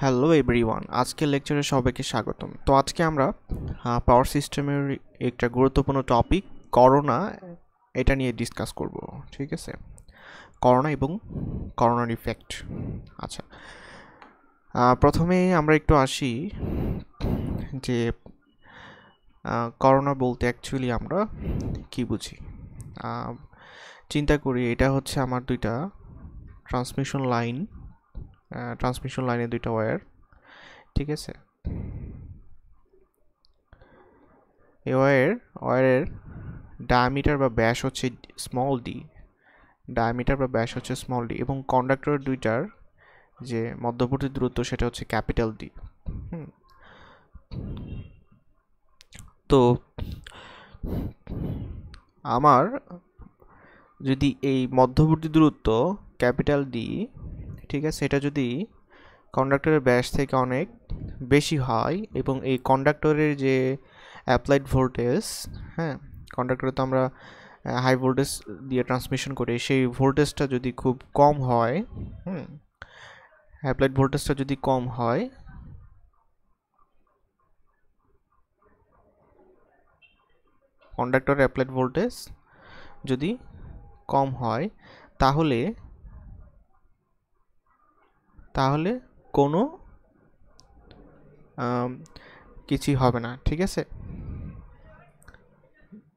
Hello everyone, আজকের লেকচারে সবাইকে স্বাগতম। তো আজকে আমরা পাওয়ার সিস্টেমের একটা গুরুত্বপূর্ণ টপিক করোনা এটা নিয়ে ডিসকাস করব। ঠিক আছে, করোনা এবং করোনার ইফেক্ট। আচ্ছা, প্রথমে আমরা একটু আসি যে করোনা বলতে অ্যাকচুয়ালি আমরা কি বুঝি। চিন্তা করি এটা হচ্ছে আমার দুইটা ট্রান্সমিশন লাইনের দুইটা ওয়্যার। ঠিক আছে, এই ওয়্যারের ডায়ামিটার বা ব্যাস হচ্ছে স্মল ডি এবং কন্ডাক্টর দুইটার যে মধ্যবর্তী দূরত্ব সেটা হচ্ছে ক্যাপিটাল ডি। তো আমার যদি এই মধ্যবর্তী দূরত্ব ক্যাপিটাল ডি, ঠিক আছে, এটা যদি কন্ডাক্টরের ব্যাস থেকে অনেক বেশি হয় এবং এই কন্ডাক্টরের যে অ্যাপ্লাইড ভোল্টেজ, হ্যাঁ, কন্ডাক্টরে তো আমরা হাই ভোল্টেজ দিয়ে ট্রান্সমিশন করি, সেই ভোল্টেজটা যদি খুব কম হয়, অ্যাপ্লাইড ভোল্টেজটা যদি কম হয়, কন্ডাক্টরের অ্যাপ্লাইড ভোল্টেজ যদি কম হয় তাহলে কোনো কিছুই হবে না। ঠিক আছে,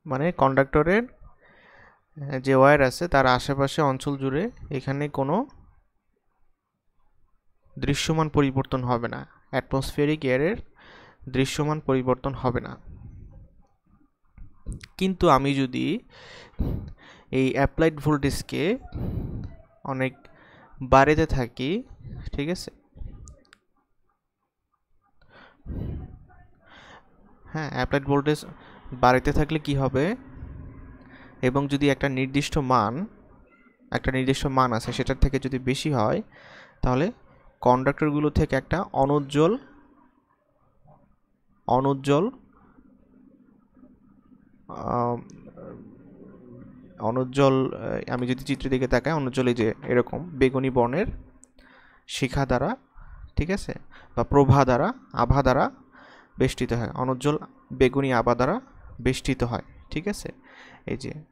মানে কন্ডাক্টরের যে ওয়্যার আছে তার আশেপাশে অঞ্চল জুড়ে এখানে কোনো দৃশ্যমান পরিবর্তন হবে না, অ্যাটমসফিয়ারিক এয়ারের দৃশ্যমান পরিবর্তন হবে না। কিন্তু আমি যদি এই অ্যাপ্লাইড ভোল্টেজকে অনেক বাড়াতে থাকি, ঠিক আছে, হ্যাঁ, অ্যাপ্লাইড ভোল্টেজ বাড়াতে থাকলে কি হবে, এবং যদি একটা নির্দিষ্ট মান আছে সেটার থেকে যদি বেশি হয় তাহলে কন্ডাক্টরগুলো থেকে একটা অনুজ্জ্বল আমি যদি চিত্রের দিকে তাকাই, অনুজ্জ্বল এই যে এরকম বেগুনি বর্ণের শিখা দ্বারা, ঠিক আছে, বা আভা দ্বারা বেষ্টিত হয়, অনুজ্জ্বল বেগুনি আভা দ্বারা বেষ্টিত হয়। ঠিক আছে,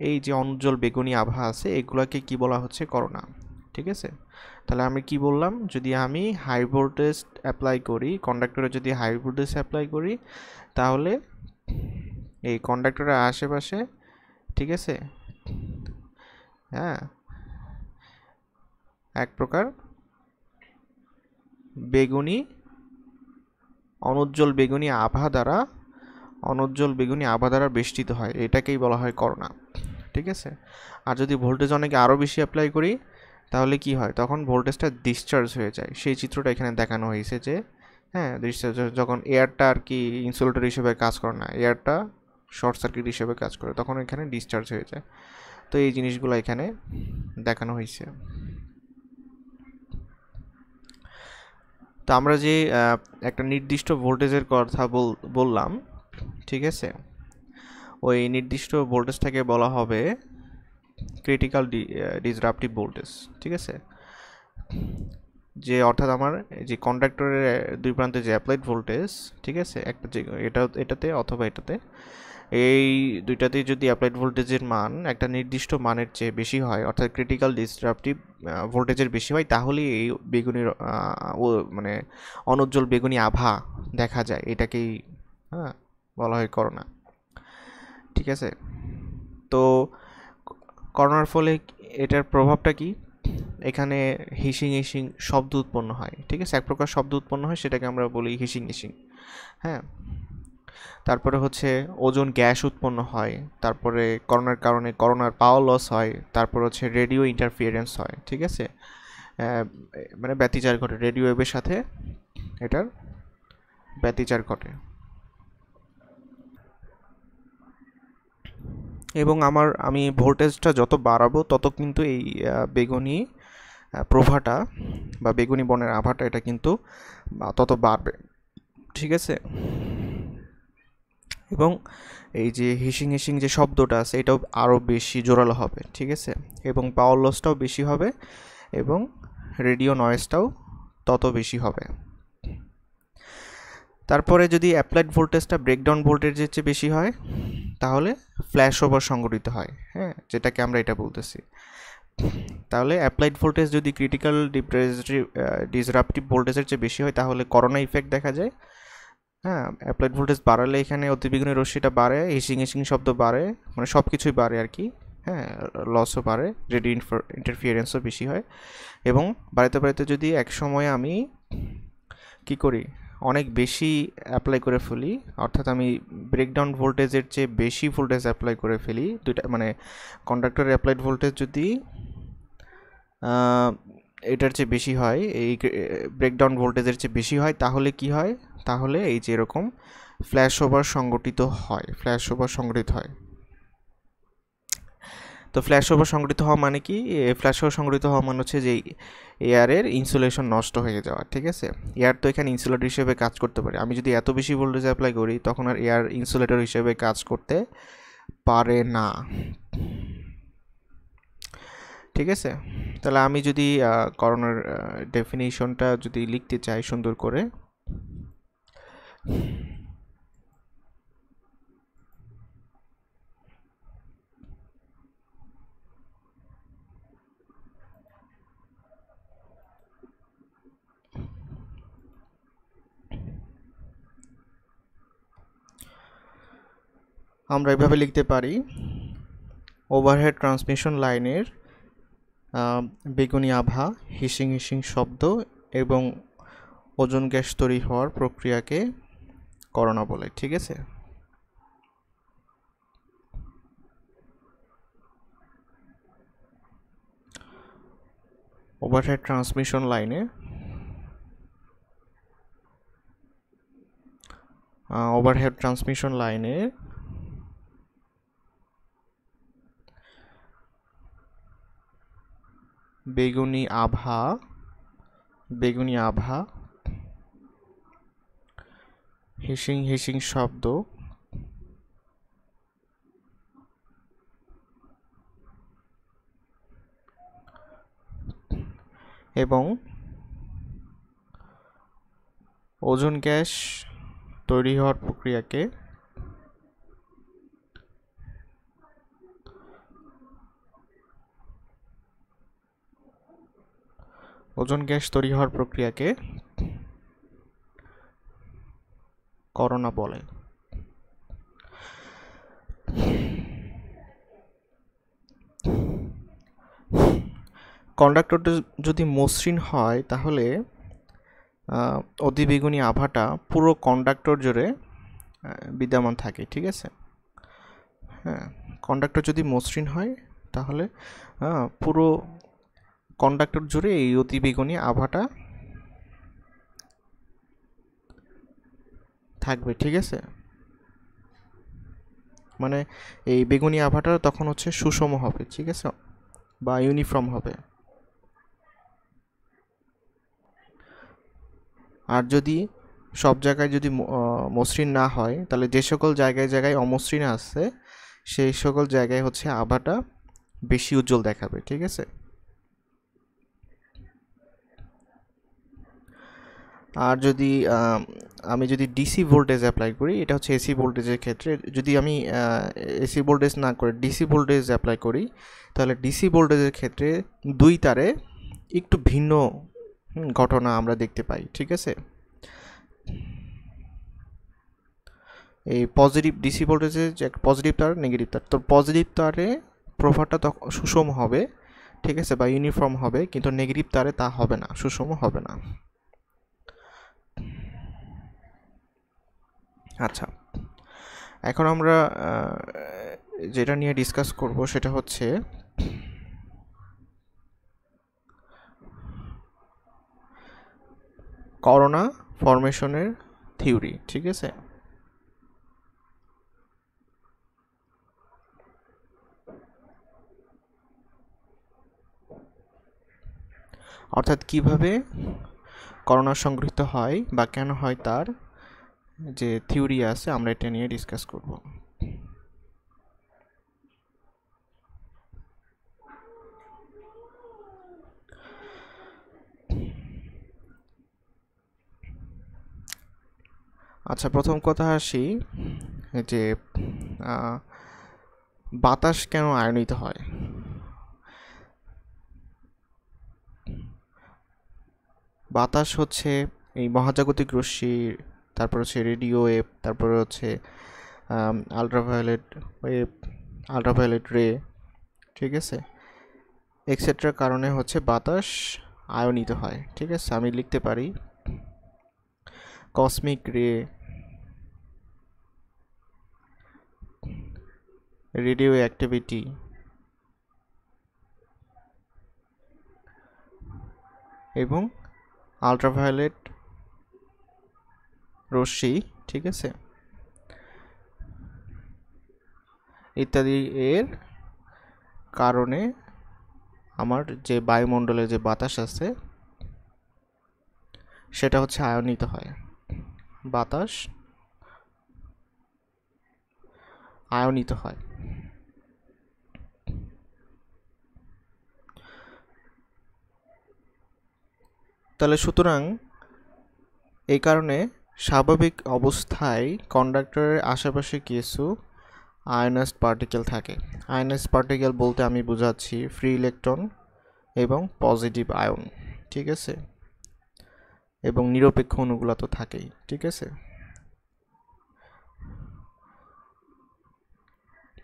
এই যে অনুজ্জ্বল বেগুনি আভা আছে এগুলাকে কি বলা হচ্ছে, করোনা। ঠিক আছে, তাহলে আমি কি বললাম, যদি আমি হাই ভোল্টেজ অ্যাপ্লাই করি, কন্ডাক্টরে যদি হাই ভোল্টেজ অ্যাপ্লাই করি তাহলে এই কন্ডাক্টরের আশেপাশে, ঠিক আছে, হ্যাঁ, এক প্রকার অনুজ্জ্বল বেগুনি আভা দ্বারা বেষ্টিত হয়, এটাকেই বলা হয় করোনা। ঠিক আছে, আর যদি ভোল্টেজ অনেক আরও বেশি অ্যাপ্লাই করি তাহলে কি হয়, তখন ভোল্টেজটা ডিসচার্জ হয়ে যায়। সেই চিত্রটা এখানে দেখানো হয়েছে যে, হ্যাঁ, ডিসচার্জ যখন এয়ারটা আর কি ইনসুলেটর হিসেবে কাজ করে না, এয়ারটা শর্ট সার্কিট হিসেবে কাজ করে, তখন এখানে ডিসচার্জ হয়ে যায়। তো এই জিনিসগুলো এখানে দেখানো হয়েছে। তো আমরা যে একটা নির্দিষ্ট ভোল্টেজের কথা বললাম, ঠিক আছে, ওই নির্দিষ্ট ভোল্টেজটাকে বলা হবে ক্রিটিক্যাল ডিসরাপটিভ ভোল্টেজ। ঠিক আছে, যে অর্থাৎ আমার যে কন্ডাক্টরের দুই প্রান্তে যে অ্যাপ্লাইড ভোল্টেজ, ঠিক আছে, একটা যে এটাতে অথবা এটাতে, এই দুইটাতেই যদি অ্যাপ্লাইড ভোল্টেজের মান একটা নির্দিষ্ট মানের চেয়ে বেশি হয়, অর্থাৎ ক্রিটিক্যাল ডিসরাপটিভ ভোল্টেজের বেশি হয়, তাহলেই এই বেগুনি মানে অনুজ্জ্বল বেগুনি আভা দেখা যায়, এটাকেই বলা হয় করোনা। ঠিক আছে, তো করোনার ফলে এটার প্রভাবটা কি, এখানে হিসিং শব্দ উৎপন্ন হয়। ঠিক আছে, এক প্রকার শব্দ উৎপন্ন হয়, সেটাকে আমরা বলি হিসিং। হ্যাঁ, তারপরে হচ্ছে ওজোন গ্যাস উৎপন্ন হয়, তারপরে করোনার কারণে করোনার পাওয়ার লস হয়, তারপর হচ্ছে রেডিও ইন্টারফিয়ারেন্স হয়। ঠিক আছে, মানে ব্যতিচার ঘটে, রেডিও ওয়েভের সাথে এটার ব্যতিচার ঘটে। এবং আমি ভোল্টেজটা যত বাড়াবো তত কিন্তু এই বেগুনি প্রভাটা বা বেগুনি বর্ণের আভাটা এটা কিন্তু তত বাড়বে। ঠিক আছে, এবং এই যে হিসিং যে শব্দটা আছে এটাও আরও বেশি জোরালো হবে। ঠিক আছে, এবং পাওয়ার লসটাও বেশি হবে এবং রেডিও নয়েজটাও তত বেশি হবে। তারপরে যদি অ্যাপ্লাইড ভোল্টেজটা ব্রেকডাউন ভোল্টেজের চেয়ে বেশি হয় তাহলে ফ্ল্যাশ ওভার সংঘটিত হয়, হ্যাঁ, যেটাকে আমরা এটা বলতেছি। তাহলে অ্যাপ্লাইড ভোল্টেজ যদি ক্রিটিক্যাল ডিসরাপটিভ ভোল্টেজের চেয়ে বেশি হয় তাহলে করোনা ইফেক্ট দেখা যায়। হ্যাঁ, অ্যাপ্লাইড ভোল্টেজ বাড়ালে এখানে অতিবেগুনি রশ্মিটা বাড়ে, হিসিং হিসিং শব্দ বাড়ে, মানে সব কিছুই বাড়ে আর কি। হ্যাঁ, লসও বাড়ে, রেডিও ইন্টারফিয়ারেন্সও বেশি হয়। এবং বাড়াতে বাড়াতে যদি এক সময় আমি কি করি, অনেক বেশি অ্যাপ্লাই করে ফেলি, অর্থাৎ আমি ব্রেকডাউন ভোল্টেজের চেয়ে বেশি ভোল্টেজ অ্যাপ্লাই করে ফেলি, দুইটা মানে কন্ডাক্টরের অ্যাপ্লাইড ভোল্টেজ যদি এটার চেয়ে বেশি হয়, এই ব্রেকডাউন ভোল্টেজের চেয়ে বেশি হয়, তাহলে কি হয়, তাহলে এই যে এরকম ফ্ল্যাশ ওভার সংগঠিত হয়, ফ্ল্যাশ ওভার সংগঠিত হয়। তো ফ্ল্যাশ ওভার সংগঠিত হওয়া মানে কি, ফ্ল্যাশ ওভার সংগঠিত হওয়া মানে হচ্ছে যে এয়ারের ইনসুলেশন নষ্ট হয়ে যাওয়া, ঠিক আছে। এয়ার তো এখানে ইনসুলেটর হিসেবে কাজ করতে পারে, আমি যদি এত বেশি ভোল্টেজ অ্যাপ্লাই করি তখন আর এয়ার ইনসুলেটর হিসেবে কাজ করতে পারে না, ঠিক আছে। তাহলে আমি যদি করোনার ডেফিনিশনটা যদি লিখতে চাই সুন্দর করে, আমরা এভাবে লিখতে পারি, ওভারহেড ট্রান্সমিশন লাইনের বেগুনি আভা, হিসিং হিসিং শব্দ এবং ওজোন গ্যাস তৈরি হওয়ার প্রক্রিয়াকে করোনা বলে, ঠিক আছে। ওভারহেড ট্রান্সমিশন লাইনে বেগুনি আভা, হিসিং হিসিং শব্দ এবং ওজোন গ্যাস তৈরি হওয়ার প্রক্রিয়াকে করোনা বলে। কন্ডাক্টরটা যদি মসৃণ হয় তাহলে অতিবেগুনি আভাটা পুরো কন্ডাক্টর জুড়ে বিদ্যমান থাকে, ঠিক আছে। হ্যাঁ, কন্ডাক্টর যদি মসৃণ হয় তাহলে পুরো কন্ডাক্টর জুড়ে এই অতিবেগুনি আভাটা থাকবে, ঠিক আছে। মানে এই বেগুনি আভাটা তখন হচ্ছে সুষম হবে, ঠিক আছে, বা ইউনিফর্ম হবে। আর যদি সব জায়গায় যদি মসৃণ না হয় তাহলে যে সকল জায়গায় জায়গায় অমসৃণ আছে সেই সকল জায়গায় হচ্ছে আভাটা বেশি উজ্জ্বল দেখাবে, ঠিক আছে। আর যদি আমি যদি ডিসি ভোল্টেজ অ্যাপ্লাই করি, এটা হচ্ছে এসি ভোল্টেজের ক্ষেত্রে, যদি আমি এসি ভোল্টেজ না করে ডিসি ভোল্টেজ অ্যাপ্লাই করি তাহলে ডিসি ভোল্টেজের ক্ষেত্রে দুই তারে একটু ভিন্ন ঘটনা আমরা দেখতে পাই, ঠিক আছে। এই পজিটিভ ডিসি ভোল্টেজের যে পজিটিভ তার নেগেটিভ তার, তো পজিটিভ তারে প্রভাবটা তখন সুষম হবে, ঠিক আছে, বা ইউনিফর্ম হবে, কিন্তু নেগেটিভ তারে তা হবে না, সুষম হবে না। আচ্ছা, এখন আমরা যেটা নিয়ে ডিসকাস করব সেটা হচ্ছে করোনা ফরমেশনের থিওরি, ঠিক আছে। অর্থাৎ কিভাবে করোনা সংঘটিত হয় বা কেন হয় তার যে থিওরি আছে আমরা এটা নিয়ে ডিসকাস করব। আচ্ছা, প্রথম কথা আসি যে বাতাস কেন আয়নিত হয়। বাতাস হচ্ছে এই মহাজাগতিক রশ্মি, তারপর হচ্ছে রেডিও ওয়েভ, তারপরে হচ্ছে আলট্রাভায়োলেট ওয়েভ, আলট্রাভায়োলেট রে, ঠিক আছে, এক্সেট্রার কারণে হচ্ছে বাতাস আয়নিত হয়। ঠিক আছে, আমি লিখতে পারি কসমিক রে, রেডিও অ্যাক্টিভিটি, এবং আলট্রাভায়োলেট রশ্মি, ঠিক আছে, ইত্যাদি এর কারণে আমার যে বায়ুমণ্ডলে যে বাতাস আছে সেটা হচ্ছে আয়নিত হয়। বাতাস আয়নিত হয়। তাহলে সুতরাং এই কারণে স্বাভাবিক অবস্থায় কন্ডাক্টরের আশেপাশে কিছু আয়নাইজড পার্টিকেল থাকে। আয়নাইজড পার্টিকেল বলতে আমি বোঝাচ্ছি ফ্রি ইলেকট্রন এবং পজিটিভ আয়ন, ঠিক আছে, এবং নিরপেক্ষ অণুগুলো তো থাকেই, ঠিক আছে।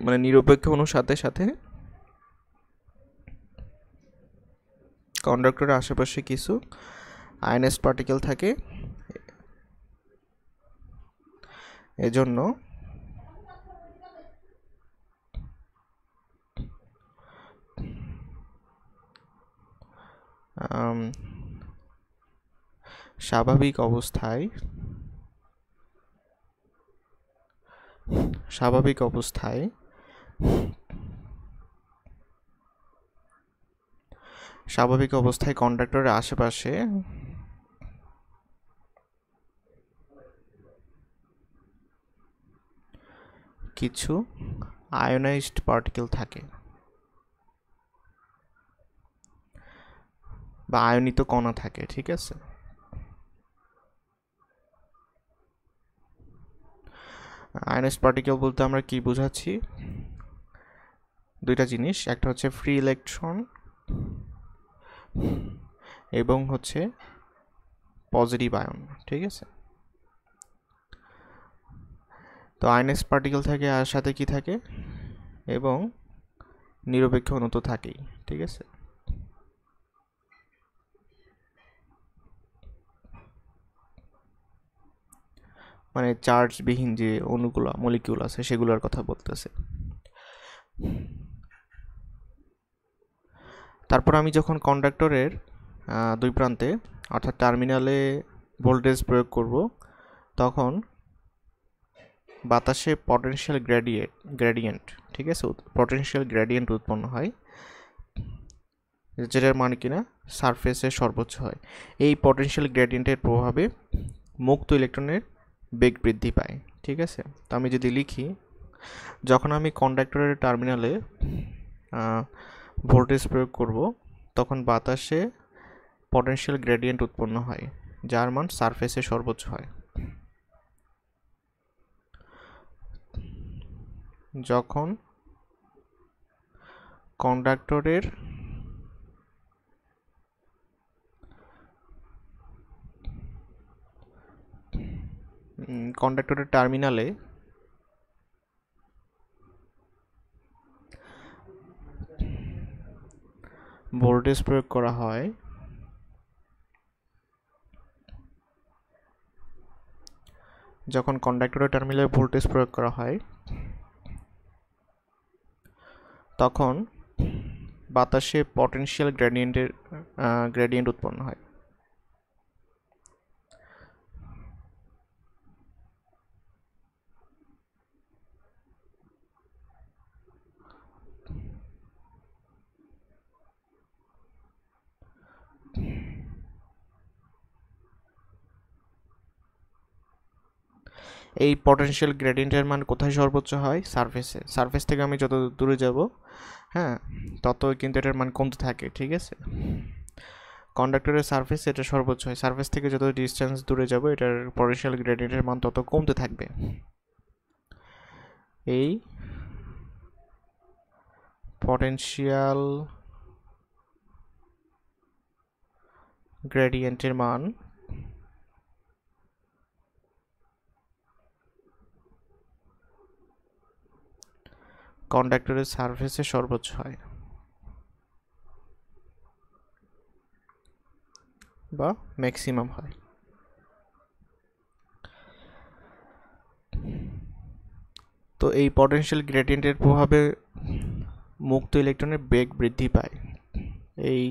মানে নিরপেক্ষ অণুর সাথে সাথে কন্ডাক্টরের আশেপাশে কিছু আয়নাইজড পার্টিকেল থাকে, এজন্য স্বাভাবিক অবস্থায় কন্ডাক্টরের আশেপাশে কিছু আয়োনাইজড পার্টিকেল থাকে বা আয়নিত কণা থাকে, ঠিক আছে। আয়নাইজড পার্টিকেল বলতে আমরা কি বোঝাচ্ছি, দুইটা জিনিস, একটা হচ্ছে ফ্রি ইলেকট্রন এবং হচ্ছে পজিটিভ আয়ন, ঠিক আছে। তো আয়নাইজড পার্টিকেল থাকে আর সাথে কি থাকে, এবং নিরপেক্ষ অণু তো থাকেই, ঠিক আছে। মানে চার্জবিহীন যে অণুগুলো, মলিকিউল আছে সেগুলোর কথা বলতেছে। তারপর আমি যখন কন্ডাক্টরের দুই প্রান্তে অর্থাৎ টার্মিনালে ভোল্টেজ প্রয়োগ করব, তখন বাতাসে পটেনশিয়াল গ্রেডিয়েন্ট, ঠিক আছে, পটেনশিয়াল গ্রেডিয়েন্ট উৎপন্ন হয়, যেটার মানে কিনা সারফেসে সর্বোচ্চ হয়। এই পটেনশিয়াল গ্রেডিয়েন্টের প্রভাবে মুক্ত ইলেকট্রনের বেগ বৃদ্ধি পায়, ঠিক আছে। তো আমি যদি লিখি, যখন আমি কন্ডাক্টরের টার্মিনালে ভোল্টেজ প্রয়োগ করব, তখন বাতাসে পটেনশিয়াল গ্রেডিয়েন্ট উৎপন্ন হয়, যার মান সারফেসে সর্বোচ্চ হয়। যখন কন্ডাক্টরের টার্মিনালে ভোল্টেজ প্রয়োগ করা হয়, যখন কন্ডাক্টরের টার্মিনালে ভোল্টেজ প্রয়োগ করা হয় তখন বাতাসে পটেনশিয়াল গ্রেডিয়েন্ট উৎপন্ন হয়। এই পটেনশিয়াল গ্রেডিয়েন্টের মান কোথায় সর্বোচ্চ হয়? সারফেসে। সারফেস থেকে আমি যত দূরে যাব, হ্যাঁ, তত কিন্তু এটার মান কমতে থাকে, ঠিক আছে। কন্ডাক্টরের সারফেস এটা সর্বোচ্চ হয়, সারফেস থেকে যত ডিস্টেন্স দূরে যাব এটার পটেনশিয়াল গ্রেডিয়েন্টের মান তত কমতে থাকবে। এই পটেনশিয়াল গ্রেডিয়েন্টের মান কন্ডাক্টরের সারফেসে সর্বোচ্চ হয় বা ম্যাক্সিমাম হয়। তো এই পটেনশিয়াল গ্রেডিয়েন্টের প্রভাবে মুক্ত ইলেকট্রনের বেগ বৃদ্ধি পায়। এই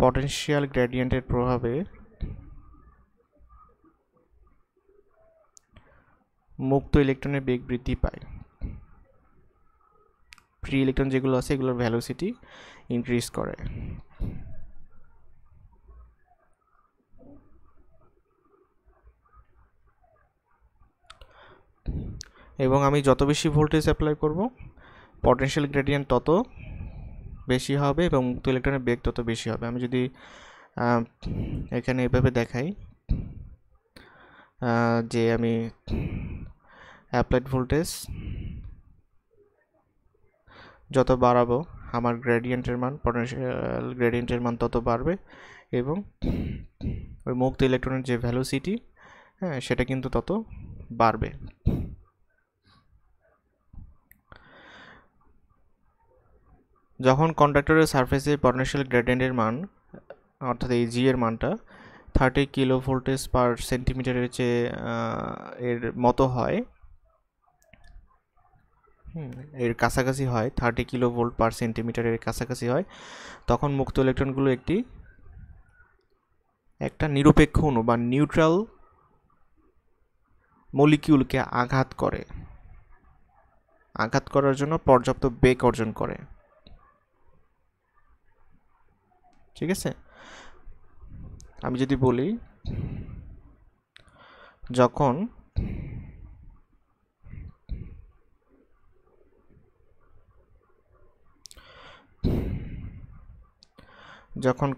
পটেনশিয়াল গ্রেডিয়েন্টের প্রভাবে মুক্ত ইলেকট্রনের বেগ বৃদ্ধি পায়। ফ্রি ইলেকট্রন যেগুলো আছে এগুলোর ভ্যালোসিটি ইনক্রিজ করে। এবং আমি যত বেশি ভোল্টেজ অ্যাপ্লাই করব পটেনশিয়াল গ্রেডিয়েন্ট তত বেশি হবে এবং মুক্ত ইলেকট্রনের বেগ তত বেশি হবে। আমি যদি এখানে এভাবে দেখাই যে আমি অ্যাপ্লাইড ভোল্টেজ যত বাড়াবো আমার গ্রেডিয়েন্টের মান পটেনশিয়াল গ্রেডিয়েন্টের মান তত বাড়বে এবং ওই মুক্ত ইলেকট্রনের যে ভ্যালোসিটি সেটা কিন্তু তত বাড়বে। যখন কন্ডাক্টরের সারফেসে পটেনশিয়াল গ্রেডিয়েন্টের মান অর্থাৎ এই জি এর মানটা 30 কিলো ভোল্টেজ পার সেন্টিমিটারের চেয়ে এর মতো হয়, এর কাছাকাছি হয়, 30 কিলো ভোল্ট পার সেন্টিমিটারের কাছাকাছি হয়, তখন মুক্ত ইলেকট্রনগুলো একটা নিরপেক্ষ অণু বা নিউট্রাল মলিকিউলকে আঘাত করার জন্য পর্যাপ্ত বেগ অর্জন করে। ঠিক আছে, আমি যদি বলি যখন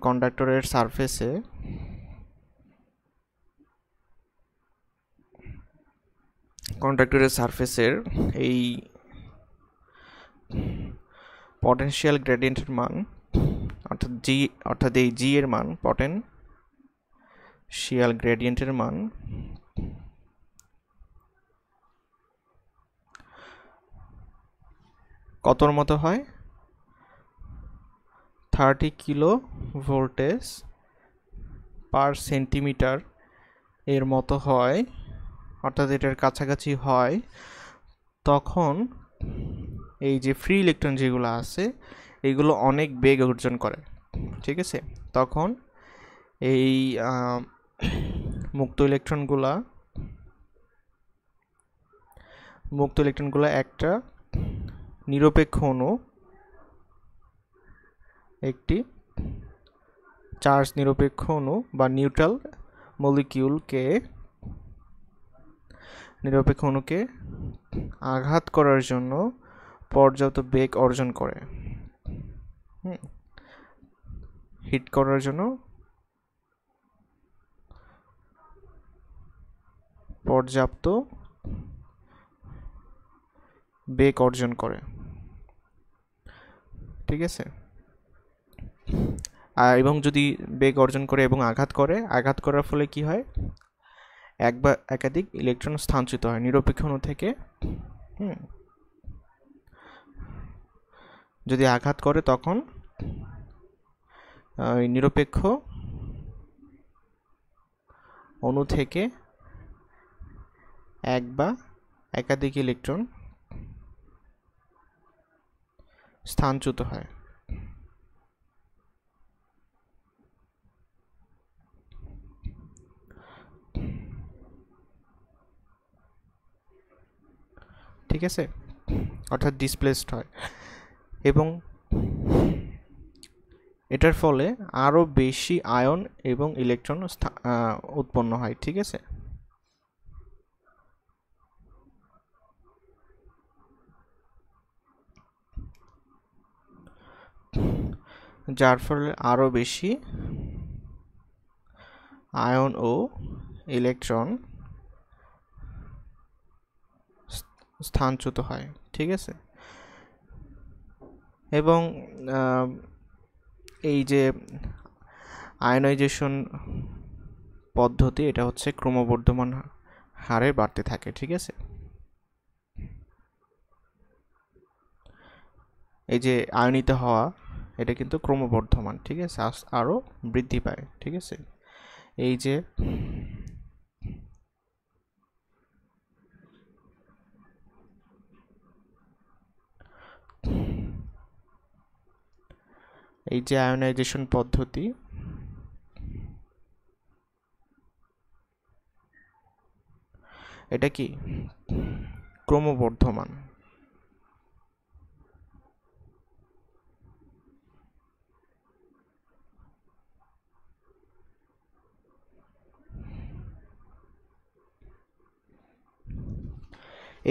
কন্ডাক্টরের সারফেসের এই পটেনশিয়াল গ্রেডিয়েন্টের মান অর্থাৎ এই জি এর মান পটেনশিয়াল গ্রেডিয়েন্টের মান কতর মতো হয়, 30 কিলো ভোল্টেজ পার সেন্টিমিটার এর মতো হয়, অর্থাৎ এটার কাছাকাছি হয়, তখন এই যে ফ্রি ইলেকট্রন যেগুলো আছে এগুলো অনেক বেগ অর্জন করে। ঠিক আছে, তখন এই মুক্ত ইলেকট্রনগুলো একটা নিরপেক্ষ অণু, একটি চার্জ নিরপেক্ষ অণু বা নিউট্রাল নিরপেক্ষ অণুকে আঘাত করার জন্য পর্যাপ্ত বেগ অর্জন করে, হিট করার জন্য পর্যাপ্ত বেগ অর্জন করে। ঠিক আছে, এবং যদি বেগ অর্জন করে এবং আঘাত করার ফলে কি হয়, এক বা একাধিক ইলেকট্রন স্থানচ্যুত হয় নিরপেক্ষ অণু থেকে। যদি আঘাত করে তখন নিরপেক্ষ অণু থেকে এক বা একাধিক ইলেকট্রন স্থানচ্যুত হয়। ঠিক আছে, অর্থাৎ ডিসপ্লেসড হয় এবং এটার ফলে আরো বেশি আয়ন এবং ইলেকট্রন উৎপন্ন হয়। ঠিক আছে, যার ফলে আরও বেশি আয়ন ও ইলেকট্রন স্থানচ্যুত হয়, ঠিক আছে। এবং এই যে আয়নাইজেশন পদ্ধতি, এটা হচ্ছে ক্রমবর্ধমান হারে বাড়তে থাকে, ঠিক আছে। এই যে আয়নিত হওয়া, এটা কিন্তু ক্রমবর্ধমান, ঠিক আছে, আরও বৃদ্ধি পায়, ঠিক আছে। এই যে আয়নাইজেশন পদ্ধতি, এটা কি ক্রমবর্ধমান।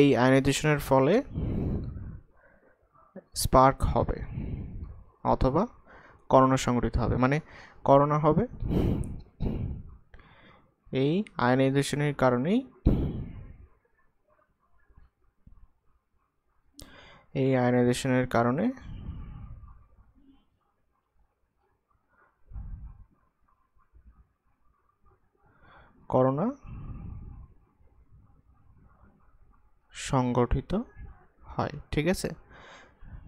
এই আয়নাইজেশনের ফলে স্পার্ক হবে অথবা করোনা সংঘটিত হবে, মানে করোনা হবে এই আয়নাইজেশনের কারণেই। এই আয়নাইজেশনের কারণে করোনা সংগঠিত হয়, ঠিক আছে,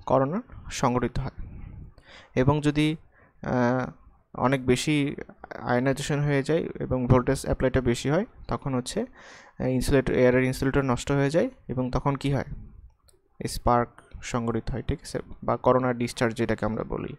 করোনা সংগঠিত হয়। এবং যদি অনেক বেশি আয়নাইজেশন হয়ে যায় এবং ভোল্টেজ অ্যাপ্লাইটা বেশি হয়, তখন হচ্ছে ইনসুলেটর, এয়ারের ইনসুলেটর নষ্ট হয়ে যায় এবং তখন কি হয়, স্পার্ক সংগঠিত হয়, ঠিক আছে, বা করোনা ডিসচার্জ যেটাকে আমরা বলি।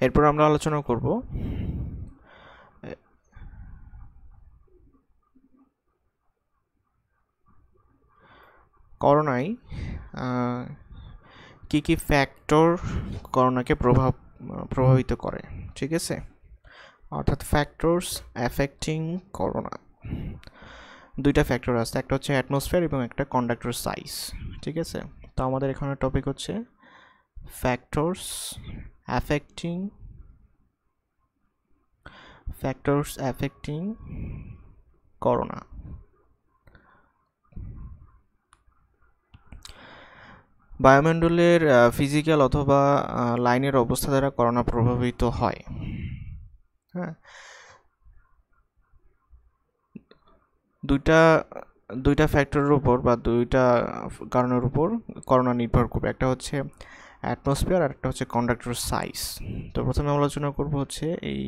এরপর আমরা আলোচনা করব করোনায় কি কি ফ্যাক্টর করোনাকে প্রভাবিত করে, ঠিক আছে, অর্থাৎ ফ্যাক্টরস অ্যাফেক্টিং করোনা। দুইটা ফ্যাক্টর আছে, একটা হচ্ছে অ্যাটমসফিয়ার এবং একটা কন্ডাক্টর সাইজ, ঠিক আছে। তো আমাদের এখানে টপিক হচ্ছে ফ্যাক্টরস অ্যাফেক্টিং করোনা। বায়ুমণ্ডলের ফিজিক্যাল অথবা লাইনের অবস্থা দ্বারা করোনা প্রভাবিত হয়। হ্যাঁ, দুইটা ফ্যাক্টরের উপর বা দুইটা কারণের উপর করোনা নির্ভর করবে। একটা হচ্ছে অ্যাটমসফিয়ার আর একটা হচ্ছে কন্ডাক্টর সাইজ। তো প্রথমে আলোচনা করব হচ্ছে এই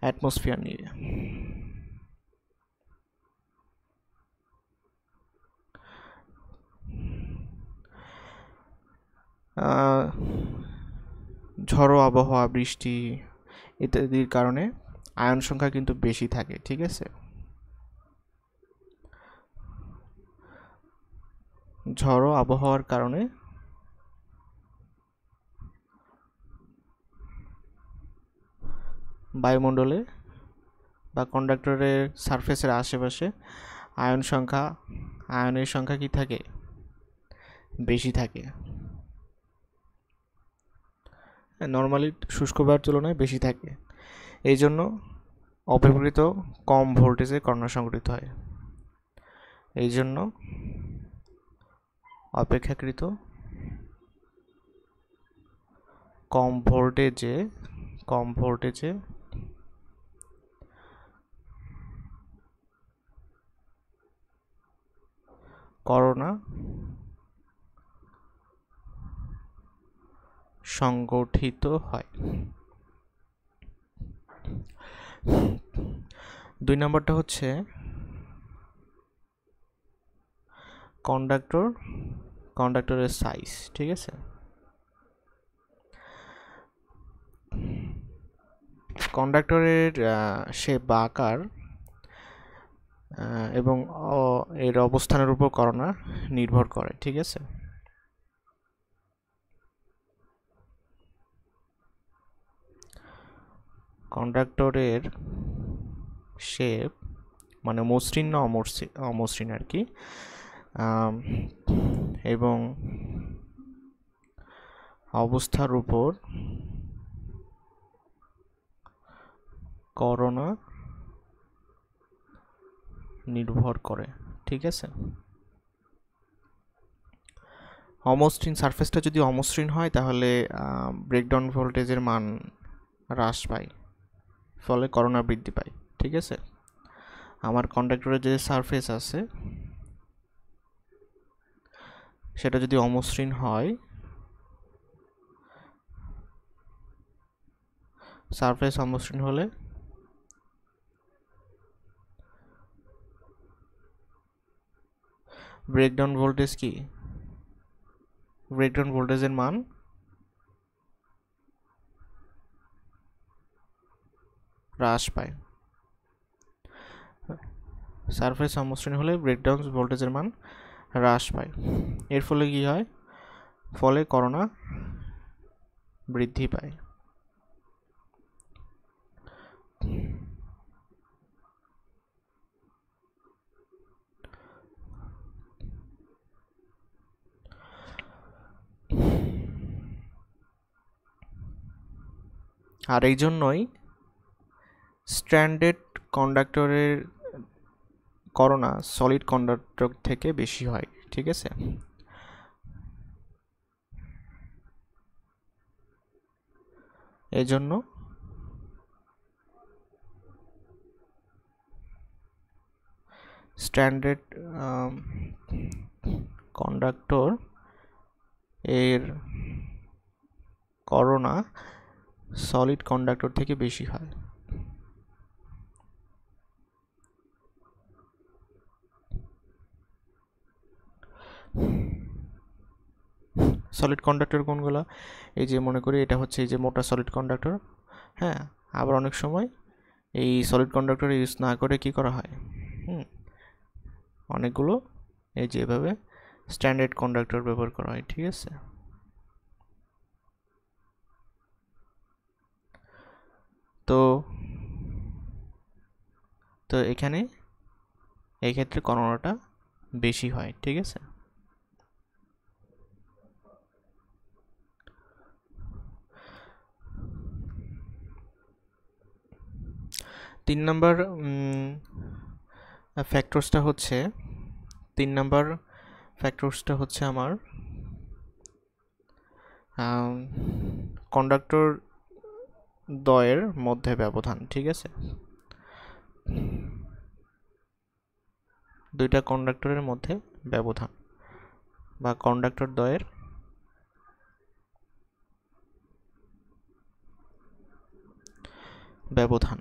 অ্যাটমসফিয়ার নিয়ে। ঝড়ো আবহাওয়া, বৃষ্টি ইত্যাদির কারণে আয়ন সংখ্যা কিন্তু বেশি থাকে, ঠিক আছে। ঝড়ো আবহাওয়ার কারণে বায়ুমণ্ডলে বা কন্ডাক্টরের সারফেসের আশেপাশে আয়নের সংখ্যা কি থাকে, বেশি থাকে। নর্মালি শুষ্ক বায়ুর তুলনায় বেশি থাকে। এই জন্য অপেক্ষাকৃত কম ভোল্টেজে করোনা সংঘটিত হয়। এই জন্য অপেক্ষাকৃত কম ভোল্টেজে করোনা সংগঠিত হয়। 2 নম্বরটা হচ্ছে কন্ডাক্টরের সাইজ, ঠিক আছে। কন্ডাক্টরের শেপ বা আকার এবং এর অবস্থানের উপর করোনা নির্ভর করে, ঠিক আছে। কন্ডাক্টরের শেপ মানে মসৃণ না অমসৃণ আর কি, এবং অবস্থার উপর করোনা নির্ভর করে, ঠিক আছে। অমসৃণ সারফেসটা যদি অমসৃণ হয় তাহলে ব্রেকডাউন ভোল্টেজের মান হ্রাস পায়, ফলে করোনা বৃদ্ধি পায়, ঠিক আছে। আমার কন্ডাক্টরের যে সারফেস আছে সেটা যদি অমসৃণ হয়, সারফেস অমসৃণ হলে ব্রেকডাউন ভোল্টেজ কি, ব্রেকডাউন ভোল্টেজের মান হ্রাস পায়। সারফেস অমসৃণ হলে ব্রেকডাউন ভোল্টেজের মান হ্রাস পায়। এর ফলে কি হয়, ফলে করোনা বৃদ্ধি পায়। আর এই জন্যই স্ট্র্যান্ডেড কন্ডাক্টরের করোনা সলিড কন্ডাক্টর থেকে বেশি হয়, ঠিক আছে। এজন্য স্ট্যান্ডার্ড কন্ডাক্টর এর করোনা সলিড কন্ডাক্টর থেকে বেশি হয়। সলিড কন্ডাক্টর কোনগুলো, এই যে মনে করি এটা হচ্ছে এই যে মোটা সলিড কন্ডাক্টর, হ্যাঁ। আবার অনেক সময় এই সলিড কন্ডাক্টর ইউজ না করে কি করা হয়, অনেকগুলো এই যে এভাবে স্ট্যান্ডার্ড কন্ডাক্টর ব্যবহার করা হয়, ঠিক আছে। তো তো এখানে এই ক্ষেত্রে করোনাটা বেশি হয়, ঠিক আছে। তিন নম্বর ফ্যাক্টরসটা হচ্ছে আমার কন্ডাক্টর দ্বয়ের মধ্যে ব্যবধান, ঠিক আছে। দুইটা কন্ডাক্টরের মধ্যে ব্যবধান বা কন্ডাক্টর দ্বয়ের ব্যবধান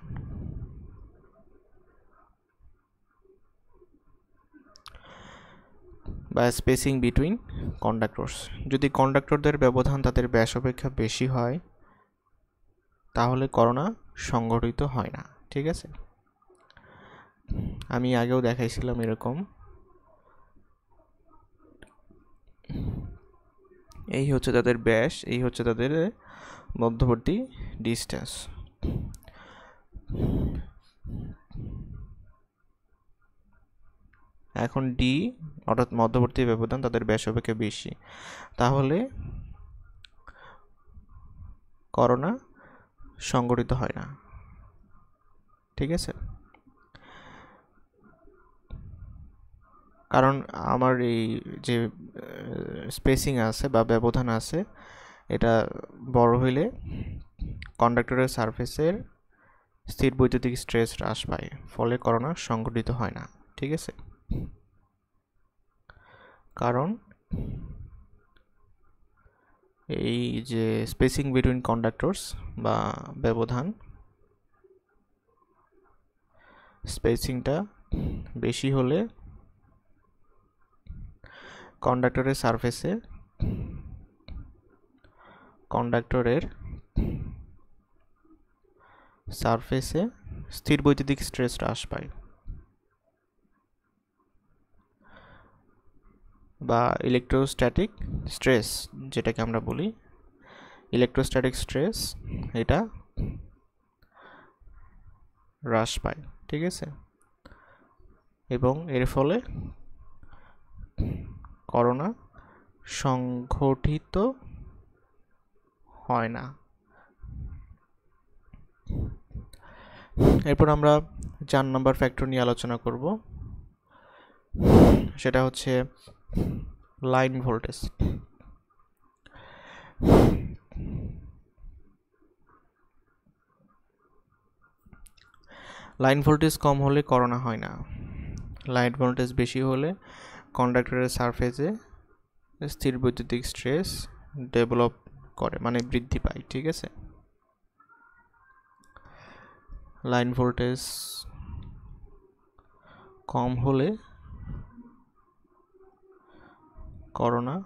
বা স্পেসিং বিটুইন কন্ডাক্টরস। যদি কন্ডাক্টরদের ব্যবধান তাদের ব্যাস অপেক্ষা বেশি হয় তাহলে করোনা সংঘটিত হয় না, ঠিক আছে। আমি আগেও দেখাইছিলাম এরকম, এই হচ্ছে তাদের ব্যাস, এই হচ্ছে তাদের মধ্যবর্তী ডিস্টেন্স। এখন ডি অর্থাৎ মধ্যবর্তী ব্যবধান তাদের ব্যাস অপেক্ষা বেশি, তাহলে করোনা সংঘটিত হয় না, ঠিক আছে। কারণ আমার এই যে স্পেসিং আছে বা ব্যবধান আছে এটা বড় হইলে কন্ডাক্টরের সারফেসের স্থির বৈদ্যুতিক স্ট্রেস হ্রাস পায়, ফলে করোনা সংঘটিত হয় না, ঠিক আছে। কারণ এই যে স্পেসিং বিটুইন কন্ডাক্টরস বা ব্যবধান, স্পেসিংটা বেশি হলে কন্ডাক্টরের সারফেসে স্থির বৈদ্যুতিক স্ট্রেস হ্রাস পায়। বা ইলেকট্রোস্ট্যাটিক স্ট্রেস যেটাকে আমরা বলি, ইলেকট্রোস্ট্যাটিক স্ট্রেস এটা হ্রাস পায়, ঠিক আছে, এবং এর ফলে করোনা সংঘটিত হয় না। এরপর আমরা 4 নম্বর ফ্যাক্টর নিয়ে আলোচনা করব, সেটা হচ্ছে লাইন ভোল্টেজ। লাইন ভোল্টেজ কম হলে করোনা হয় না। লাইন ভোল্টেজ বেশি হলে কন্ডাক্টরের সারফেসে স্থির বৈদ্যুতিক স্ট্রেস ডেভেলপ করে, মানে বৃদ্ধি পায়, ঠিক আছে। লাইন ভোল্টেজ কম হলে করোনা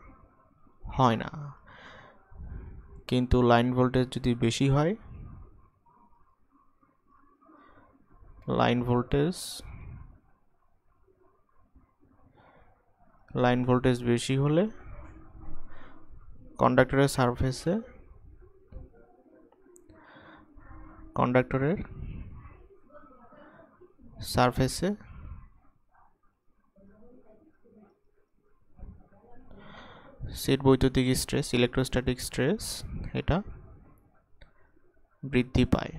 হয় না, কিন্তু লাইন ভোল্টেজ যদি বেশি হয়, লাইন ভোল্টেজ বেশি হলে কন্ডাক্টরের সারফেসে স্থির বৈদ্যুতিক স্ট্রেস, ইলেকট্রোস্ট্যাটিক স্ট্রেস এটা বৃদ্ধি পায়,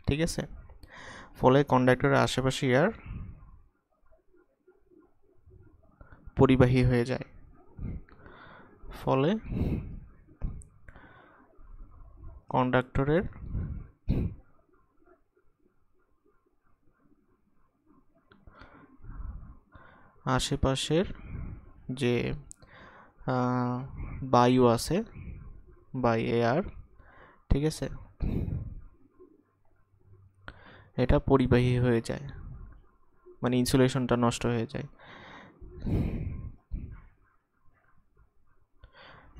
ঠিক আছে। ফলে কন্ডাক্টরের আশেপাশে এয়ার পরিবাহী হয়ে যায়, ফলে কন্ডাক্টরের আশেপাশের যে বায়ু আছে, বাই এয়ার, ঠিক আছে, এটা পরিবাহী হয়ে যায়, মানে ইনসুলেশনটা নষ্ট হয়ে যায়,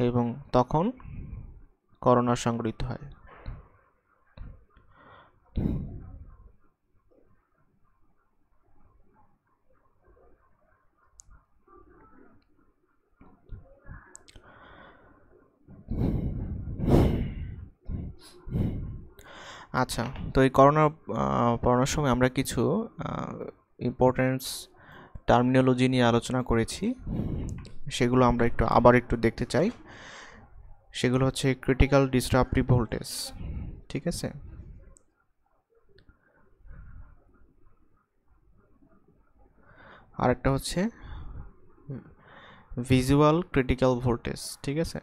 এবং তখন করোনা সংঘটিত হয়। আচ্ছা, তো এই করোনা পড়ানোর সময় আমরা কিছু ইম্পর্টেন্স টার্মিনোলজি নিয়ে আলোচনা করেছি, সেগুলো আমরা আবার একটু দেখতে চাই। সেগুলো হচ্ছে ক্রিটিক্যাল ডিসরাপটিভ ভোল্টেজ, ঠিক আছে, আরেকটা হচ্ছে ভিজুয়াল ক্রিটিক্যাল ভোল্টেজ, ঠিক আছে।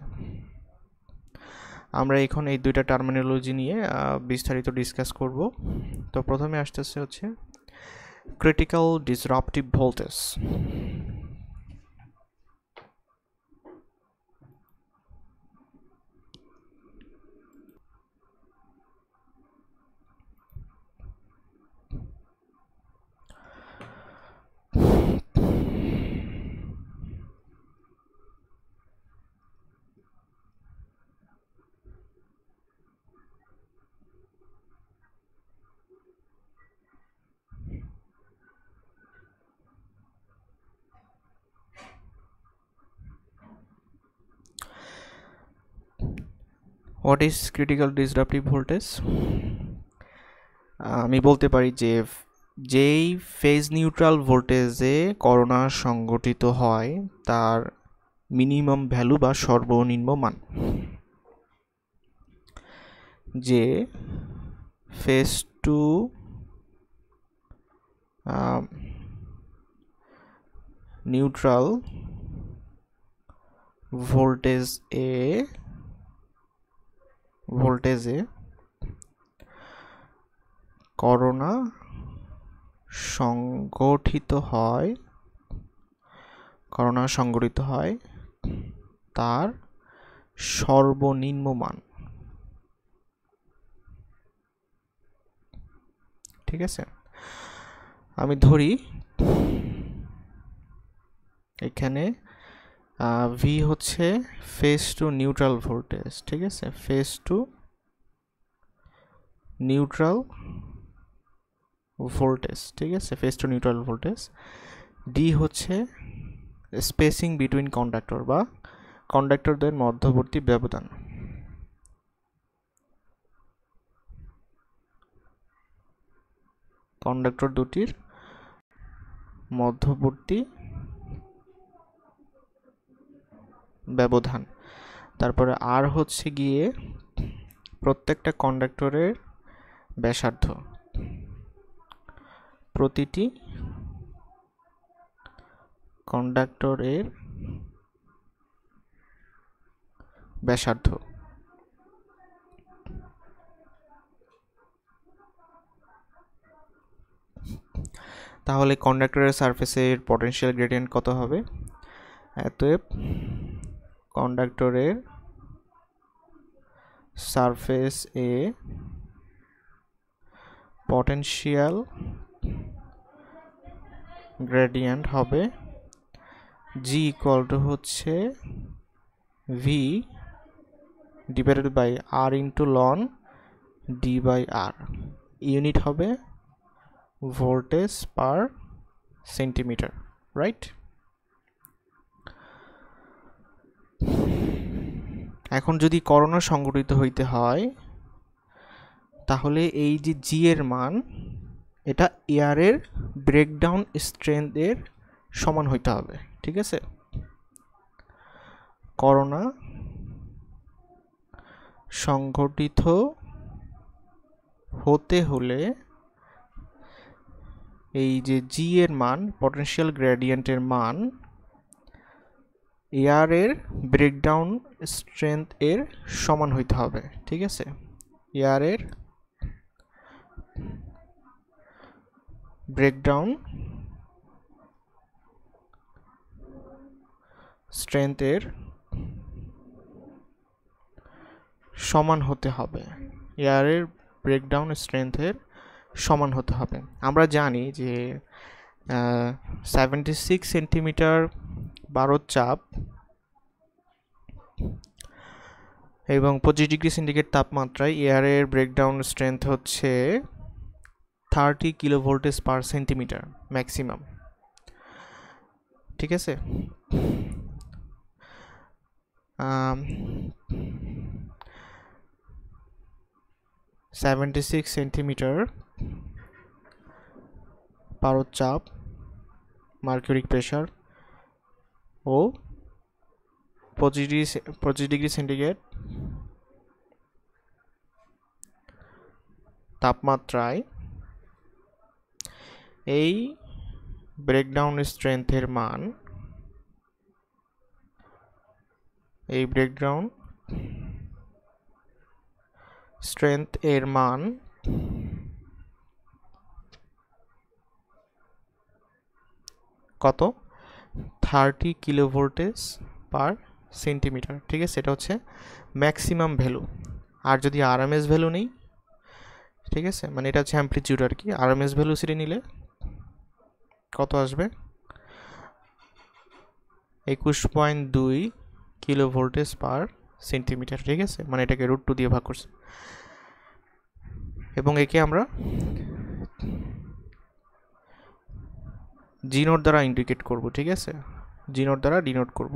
আমরা এখন এই দুইটা টার্মিনোলজি নিয়ে বিস্তারিত ডিসকাস করব। তো প্রথমে আসতেছে হচ্ছে critical disruptive voltage. What is critical disruptive voltage? আমি বলতে পারি যে যেই ফেজ নিউট্রাল ভোল্টেজে করোনা সংঘটিত হয় তার মিনিমাম ভ্যালু বা সর্বনিম্ন মান, যে ফেজ টু নিউট্রাল ভোল্টেজে করোনা সংঘটিত হয় তার সর্বনিম্ন মান, ঠিক আছে। আমি ধরি এখানে ভি হচ্ছে ফেজ টু নিউট্রাল ভোল্টেজ, ঠিক আছে, ফেজ টু নিউট্রাল ভোল্টেজ, ঠিক আছে, phase to neutral voltage. D হচ্ছে স্পেসিং বিটুইন কন্ডাক্টর বা কন্ডাক্টরদের মধ্যবর্তী ব্যবধান। কন্ডাক্টর দুটির মধ্যবর্তী ব্যবধান। তারপরে আর হচ্ছে গিয়ে প্রত্যেকটা কন্ডাক্টরের ব্যাসার্ধ, প্রতিটি কন্ডাক্টরের ব্যাসার্ধ। তাহলে কন্ডাক্টরের সারফেসের পটেনশিয়াল গ্রেডিয়েন্ট কত হবে? অতএব কন্ডাক্টরের সারফেস এ পটেনশিয়াল গ্রেডিয়েন্ট হবে G ইকুয়াল টু হচ্ছে V divided by R into লন D বাই R। ইউনিট হবে ভোল্টেজ পার সেন্টিমিটার, রাইট? এখন যদি করোনা সংঘটিত হইতে হয় তাহলে এই যে জি এর মান এটা এয়ারের ব্রেকডাউন স্ট্রেংথের সমান হইতে হবে, ঠিক আছে? করোনা সংঘটিত হতে হলে এই যে জি এর মান, পটেনশিয়াল গ্রেডিয়েন্টের মান এয়ারের ব্রেকডাউন স্ট্রেংথ এর সমান হইতে হবে, ঠিক আছে? এয়ারের ব্রেকডাউন স্ট্রেংথ এর সমান হতে হবে, এয়ারের ব্রেকডাউন স্ট্রেংথের সমান হতে হবে। আমরা জানি যে 76 সেন্টিমিটার বারুদ চাপ এবং 25 ডিগ্রি সেন্টিগ্রেড তাপমাত্রায় এয়ারের ব্রেকডাউন স্ট্রেংথ হচ্ছে 30 কিলোভোল্টেজ পার সেন্টিমিটার ম্যাক্সিমাম, ঠিক আছে? 76 সেন্টিমিটার পারদ চাপ, মার্কিউরিক প্রেসার ও 25 ডিগ্রি সেন্টিগ্রেড তাপমাত্রায় এই ব্রেকডাউন স্ট্রেংথের মান, এই ব্রেকডাউন স্ট্রেংথ এর মান কত? 30 কিলোভোল্টেজ পার সেন্টিমিটার, ঠিক আছে? এটা হচ্ছে ম্যাক্সিমাম ভ্যালু। আর যদি আরএমএস ভ্যালু নেই, ঠিক আছে, মানে এটা হচ্ছে অ্যাম্পলিটিউড আর কি, আরএমএস ভ্যালু সেটা নিলে কত আসবে? 21.2 কিলোভোল্টেজ পার সেন্টিমিটার, ঠিক আছে? মানে এটাকে √2 দিয়ে ভাগ করছে এবং একে আমরা জি নোট দ্বারা ইন্ডিকেট করব, ঠিক আছে? জি নোট দ্বারা ডিনোট করব।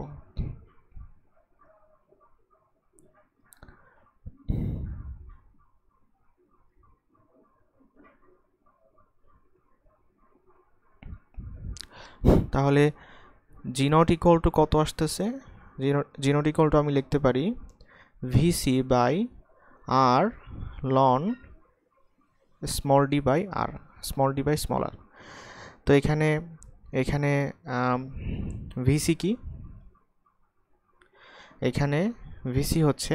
তাহলে জি নট ইকুয়াল টু কত আসতেছে? জি নট ইকুয়াল টু আমি লিখতে পারি VC by R ln small D by R, small D by small R. তো এখানে ভিসি কি? এখানে ভিসি হচ্ছে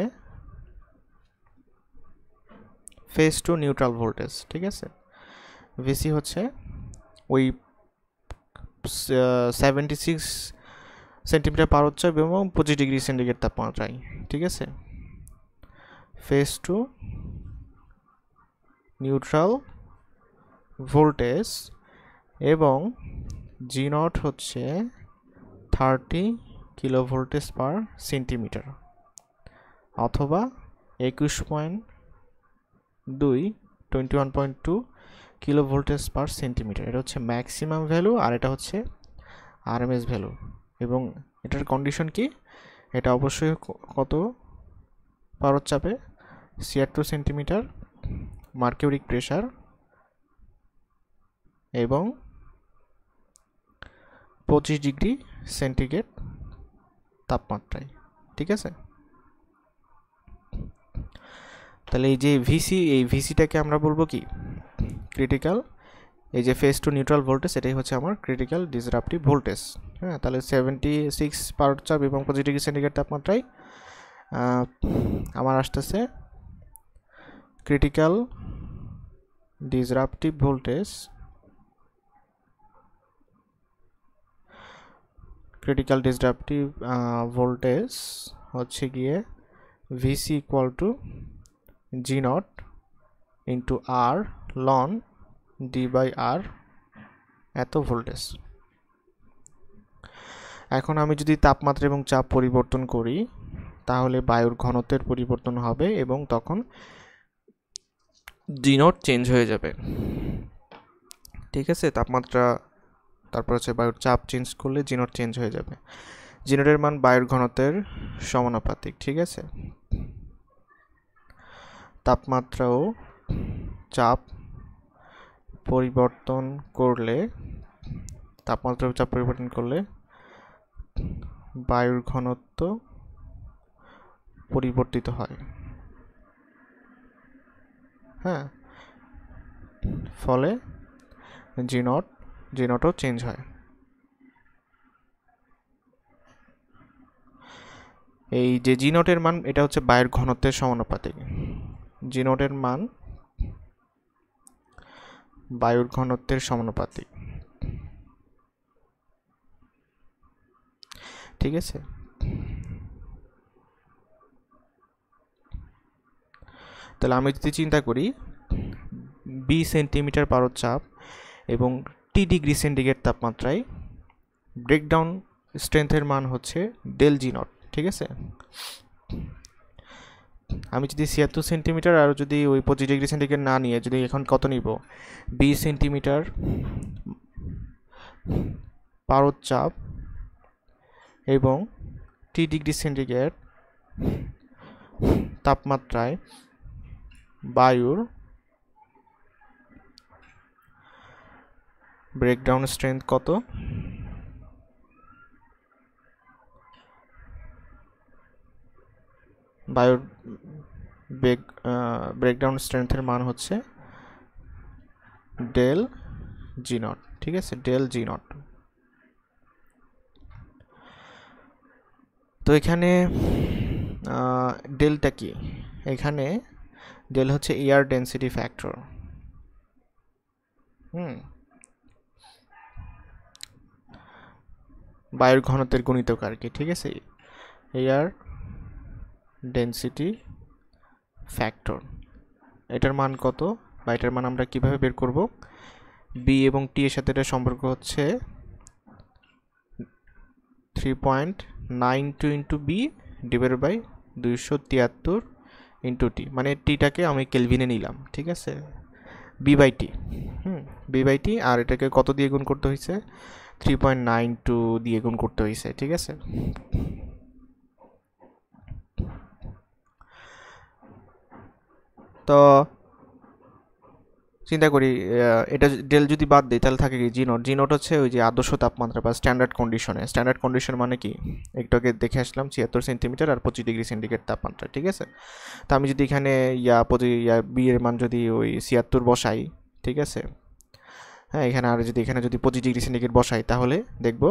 ফেজ টু নিউট্রাল ভোল্টেজ, ঠিক আছে? ভিসি হচ্ছে ওই 76 সেন্টিমিটার পারদ চাপ এবং 25 ডিগ্রি সেন্টিগ্রেড তাপমাত্রায়, ঠিক আছে? ফেজ টু নিউট্রাল ভোল্টেজ এবং জি নট হচ্ছে 30 কিলোভোল্টেজ পার সেন্টিমিটার অথবা 21.2 কিলোভোল্টেজ পার সেন্টিমিটার। এটা হচ্ছে ম্যাক্সিমাম ভ্যালু আর এটা হচ্ছে আরএমএস ভ্যালু, এবং এটার কন্ডিশন কি, এটা অবশ্যই কত পারদ চাপে, 76 সেন্টিমিটার মার্কিউরিক প্রেসার এবং 25 ডিগ্রি সেন্টিগ্রেড তাপমাত্রায়। ঠিক আছে, তাহলে এই যে ভিসি, এই ভিসিটাকে আমরা বলবো কি ক্রিটিক্যাল, এই যে ফেজ টু নিউট্রাল ভোল্টেজ এটাই হচ্ছে আমার ক্রিটিক্যাল ডিসরাপটিভ ভোল্টেজ। হ্যাঁ, তাহলে 76 পারদ চাপ এবং 25 ডিগ্রি সেন্টিগ্রেড তাপমাত্রায় আমার আসতেছে critical disruptive voltage, critical disruptive voltage হচ্ছে গিয়ে VC equal to G not into R ln D by R, এত ভোল্টেজ। এখন আমি যদি তাপমাত্রা এবং চাপ পরিবর্তন করি তাহলে বায়ুর ঘনত্বের পরিবর্তন হবে এবং তখন জি নট চেঞ্জ হয়ে যাবে। ঠিক আছে, তাপমাত্রা তারপর হচ্ছে বায়ুর চাপ চেঞ্জ করলে জি নট চেঞ্জ হয়ে যাবে। জি নটের মান বায়ুর ঘনত্বের সমানুপাতিক। ঠিক আছে, তাপমাত্রা ও চাপ পরিবর্তন করলে, তাপমাত্রা ও চাপ পরিবর্তন করলে বায়ুর ঘনত্ব পরিবর্তিত হয়। হ্যাঁ, ফলে জি নটও চেঞ্জ হয়। এই যে জি নটের মান, এটা হচ্ছে বায়ুর ঘনত্বের সমানুপাতিক। জি নটের মান বায়ুর ঘনত্বের সমানুপাতিক। ঠিক আছে, তাহলে আমি যদি চিন্তা করি বি সেন্টিমিটার পারদ চাপ এবং টি ডিগ্রি সেন্টিগ্রেড তাপমাত্রায় ব্রেকডাউন স্ট্রেংথের মান হচ্ছে ডেল জি নট। ঠিক আছে, আমি যদি 76 সেন্টিমিটার আর যদি ওই 25 ডিগ্রি সেন্টিগ্রেড না নিয়ে যদি এখন কত নিব, 20 সেন্টিমিটার পারদ চাপ এবং টি ডিগ্রি সেন্টিগ্রেড তাপমাত্রায় বায়ুর ব্রেকডাউন স্ট্রেংথ কত, বায়ুর ব্রেকডাউন স্ট্রেংথের মান হচ্ছে ডেল জি নট। ঠিক আছে, ডেল জি নট। তো এখানে ডেলটা কি, এখানে ডেল হচ্ছে এয়ার ডেন্সিটি ফ্যাক্টর। বায়ুর ঘনত্বের গুণিতক আর কি। ঠিক আছে, এয়ার ডেন্সিটি ফ্যাক্টর, এটার মান কত বা এটার মান আমরা কিভাবে বের করব, বি এবং টি এর সাথে এটার সম্পর্ক হচ্ছে 3.92 into B divided by 273 into T, মানে টিটাকে আমি কেলভিনে নিলাম। ঠিক আছে, B by T, B by T, আর এটাকে কত দিয়ে গুণ করতে হয়েছে, 3.92 দিয়ে গুণ করতে হয়েছে। ঠিক আছে, তো চিন্তা করি এটা ডেল যদি বাদ দিই তাহলে থাকে কি জি নট। জি নট হচ্ছে ওই যে আদর্শ তাপমাত্রা বা স্ট্যান্ডার্ড কন্ডিশনে। স্ট্যান্ডার্ড কন্ডিশন মানে কি, একটু আগে দেখে আসলাম 76 সেন্টিমিটার আর 25 ডিগ্রি সেন্টিগ্রেড তাপমাত্রা। ঠিক আছে, তো আমি যদি এখানে বি এর মান যদি ওই 76 বসাই, ঠিক আছে, হ্যাঁ, এখানে আর যদি এখানে যদি 25 ডিগ্রি সেন্টিগ্রেড বসাই তাহলে দেখব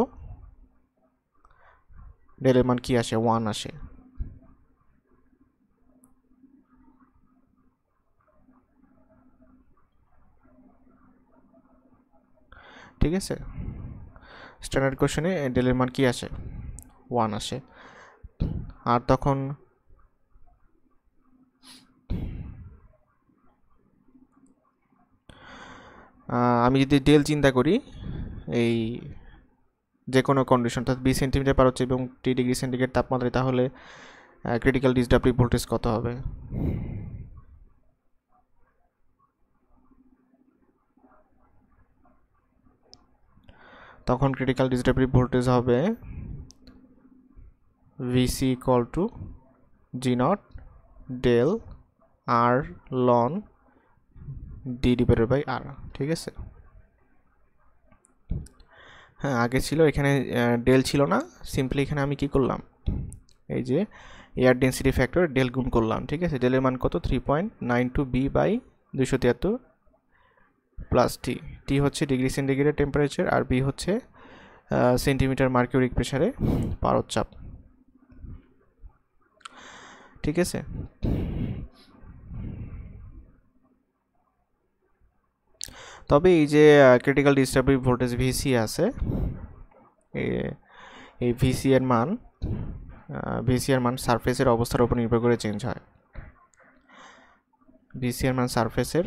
ডেলের মান কি আসে, 1 আসে। ঠিক আছে, স্ট্যান্ডার্ড কোশ্চেনে ডেলের মান কি আসে, 1 আসে। আর তখন আমি যদি ডেল চিন্তা করি এই যে কোনো কন্ডিশন, অর্থাৎ 20 সেন্টিমিটার পার হচ্ছে এবং 3 ডিগ্রি সেন্টিগ্রেড তাপমাত্রায়, তাহলে ক্রিটিক্যাল ডিসরাপটিভ ভোল্টেজ কত হবে, তখন ক্রিটিক্যাল ডিসরাপটিভ ভোল্টেজ হবে VC equal to G naught del R ln D divided by R, ঠিক আছে। হ্যাঁ, আগে ছিল এখানে ডেল ছিল না, সিম্পলি এখানে আমি কি করলাম, এই যে এয়ার ডেন্সিটি ফ্যাক্টর ডেল গুণ করলাম, ঠিক আছে। ডেলের মান কত, 3.92 B বাই 273 প্লাস টি। টি হচ্ছে ডিগ্রি সেন্টিগ্রেড টেম্পারেচার, আর বি হচ্ছে সেন্টিমিটার মার্কিউরিক প্রেসারে পারদ চাপ, ঠিক আছে। তবে এই যে ক্রিটিক্যাল ডিস্টার্বিং ভোল্টেজ ভিসি আছে, এই ভিসি এর মান সারফেসের অবস্থার উপর নির্ভর করে চেঞ্জ হয়। ভিসি এর মান সারফেসের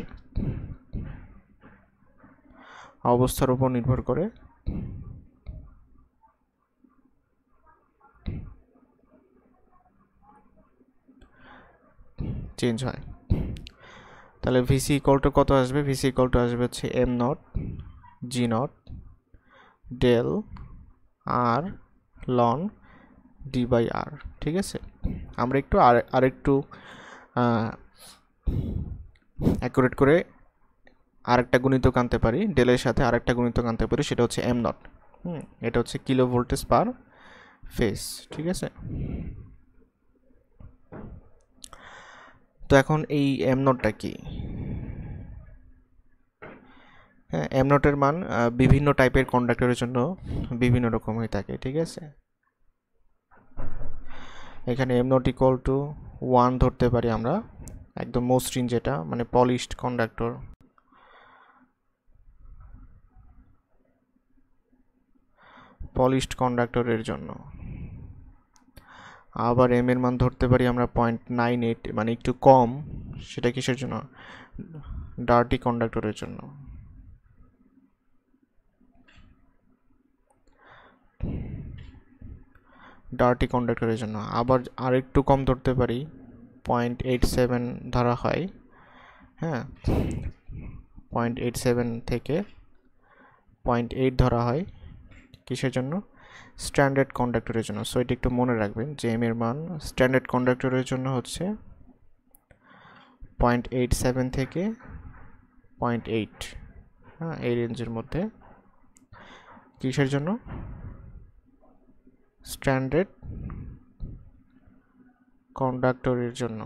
অবস্থার উপর নির্ভর করে চেঞ্জ হয়। তাহলে ভিসি ইকুয়াল টু কত আসবে, ভিসি ইকুয়াল টু আসবে হচ্ছে M not G not del R ln D by R, ঠিক আছে। আমরা একটু আরেকটু অ্যাকুরেট করে আরেকটা গুণিতক আনতে পারি, ডেলের সাথে আরেকটা গুণিতক আনতে পারি, সেটা হচ্ছে এম নট। এটা হচ্ছে কিলো ভোল্টেজ পার ফেজ, ঠিক আছে। তো এখন এই এম নটটা কি, হ্যাঁ, এম নটের মান বিভিন্ন টাইপের কন্ডাক্টরের জন্য বিভিন্ন রকম হয়ে থাকে, ঠিক আছে। এখানে এম নট ইকুয়াল টু 1 ধরতে পারি আমরা, একদম মসৃণ যেটা, মানে পলিশড কন্ডাক্টর। পলিশড কন্ডাক্টরের জন্য আবার এম এর মান ধরতে পারি আমরা 0.98, মানে একটু কম, সেটা কিসের জন্য, ডার্টি কন্ডাক্টরের জন্য। ডার্টি কন্ডাক্টরের জন্য আবার আরেকটু কম ধরতে পারি, 0.87 ধরা হয়, হ্যাঁ, 0.87 থেকে 0.8 ধরা হয়, কিসের জন্য, স্ট্যান্ডার্ড কন্ডাক্টরের জন্য। সো এটা একটু মনে রাখবেন যে এম এর মান স্ট্যান্ডার্ড কন্ডাক্টরের জন্য হচ্ছে 0.87 থেকে 0.8, হ্যাঁ, এই রেঞ্জের মধ্যে। কিসের জন্য, স্ট্যান্ডার্ড কন্ডাক্টরের জন্য।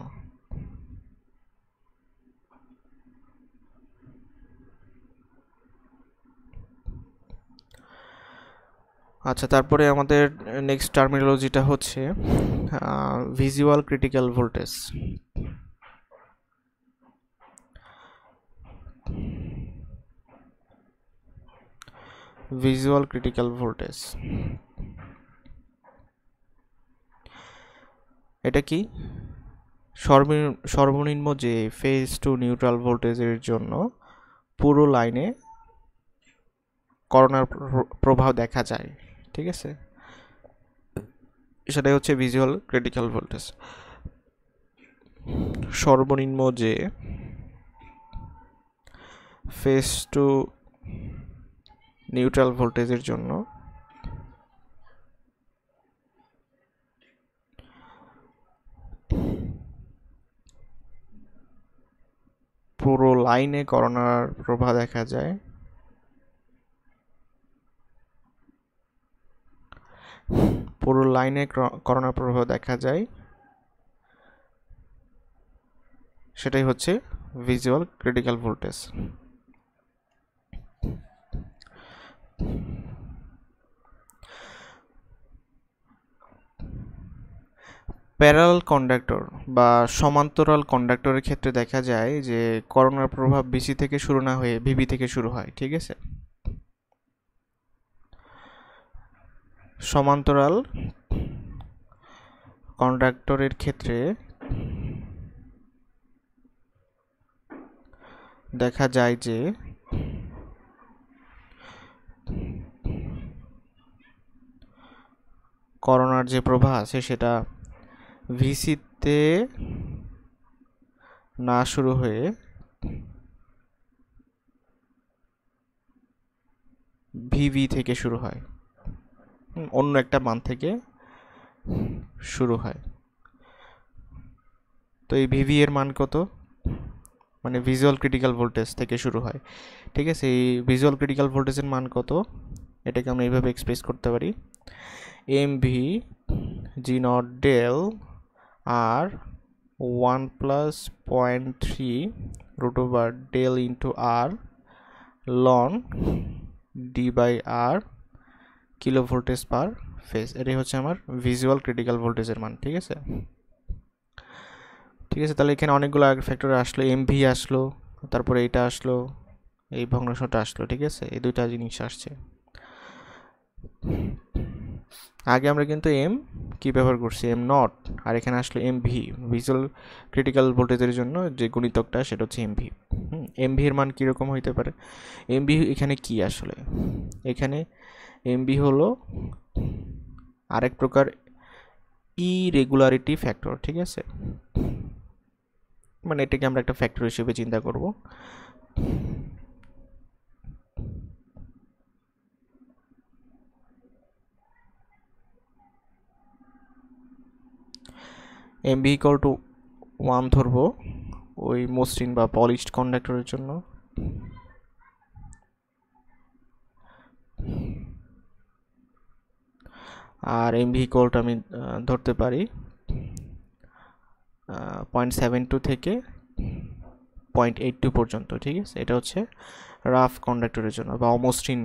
আচ্ছা, তারপরে আমাদের নেক্সট টার্মিনোলজিটা হচ্ছে visual critical voltage. Visual critical voltage এটা কি, সর্বনিম্ন যে ফেজ টু নিউট্রাল ভোল্টেজের জন্য পুরো লাইনে করোনার প্রভাব দেখা যায়, ঠিক আছে, সেটাই হচ্ছে ভিজুয়াল ক্রিটিক্যাল ভোল্টেজ। সর্বনিম্ন যে ফেজ টু নিউট্রাল ভোল্টেজের জন্য পুরো লাইনে করোনার প্রভাব দেখা যায়, পুরো লাইনে করোনার প্রভাব দেখা যায়, সেটাই হচ্ছে visual critical voltage. Parallel conductor বা সমান্তরাল কন্ডাক্টরের ক্ষেত্রে দেখা যায় যে করোনার প্রভাব বিসি থেকে শুরু না হয়ে ভিবি থেকে শুরু হয়, ঠিক আছে। সমান্তরাল কন্ডাক্টরের ক্ষেত্রে দেখা যায় যে করোনার যে প্রভাব আছে সেটা ভিসিতে না শুরু হয়ে ভিভি থেকে শুরু হয়, অন্য একটা মান থেকে শুরু হয়। তো এই ভিভি এর মান কত, মানে ভিজুয়াল ক্রিটিক্যাল ভোল্টেজ থেকে শুরু হয়, ঠিক আছে। এই ভিজুয়াল ক্রিটিক্যাল ভোল্টেজের মান কত, এটাকে আমরা এইভাবে এক্সপ্রেস করতে পারি, M V G not del R 1+0.3 root over del into r ln d by r kilo voltage per phase. এটাই হচ্ছে আমার ভিজুয়াল ক্রিটিক্যাল ভোল্টেজের মান, ঠিক আছে। ঠিক আছে, তাহলে এখানে অনেকগুলো ফ্যাক্টর আসলো, এমভি আসলো, তারপরে এটা আসলো, এই ভগ্নাংশটা আসলো, ঠিক আছে, এই দুইটা জিনিস আসছে। আগে আমরা কিন্তু এম কি ব্যবহার করছি, এম নট, আর এখানে আসলো এম ভি, ভিজুয়াল ক্রিটিক্যাল ভোল্টেজের জন্য যে গুণিতকটা সেটা হচ্ছে এম ভি। এম ভি এর মান কীরকম হইতে পারে, এম ভি এখানে কি আসলে, এখানে এম ভি হলো আরেক প্রকার ইরেগুলারিটি ফ্যাক্টর, ঠিক আছে, মানে এটাকে আমরা একটা ফ্যাক্টর হিসেবে চিন্তা করব। এমভি ইকুয়াল টু 1 ধরবো ওই মসৃণ বা পলিশড কন্ডাক্টরের জন্য, আর এমভি ইকুয়াল টু আমি ধরতে পারি 0.72 থেকে 0.82 পর্যন্ত, ঠিক আছে। এটা হচ্ছে রাফ কন্ডাক্টরের জন্য বা অমসৃণ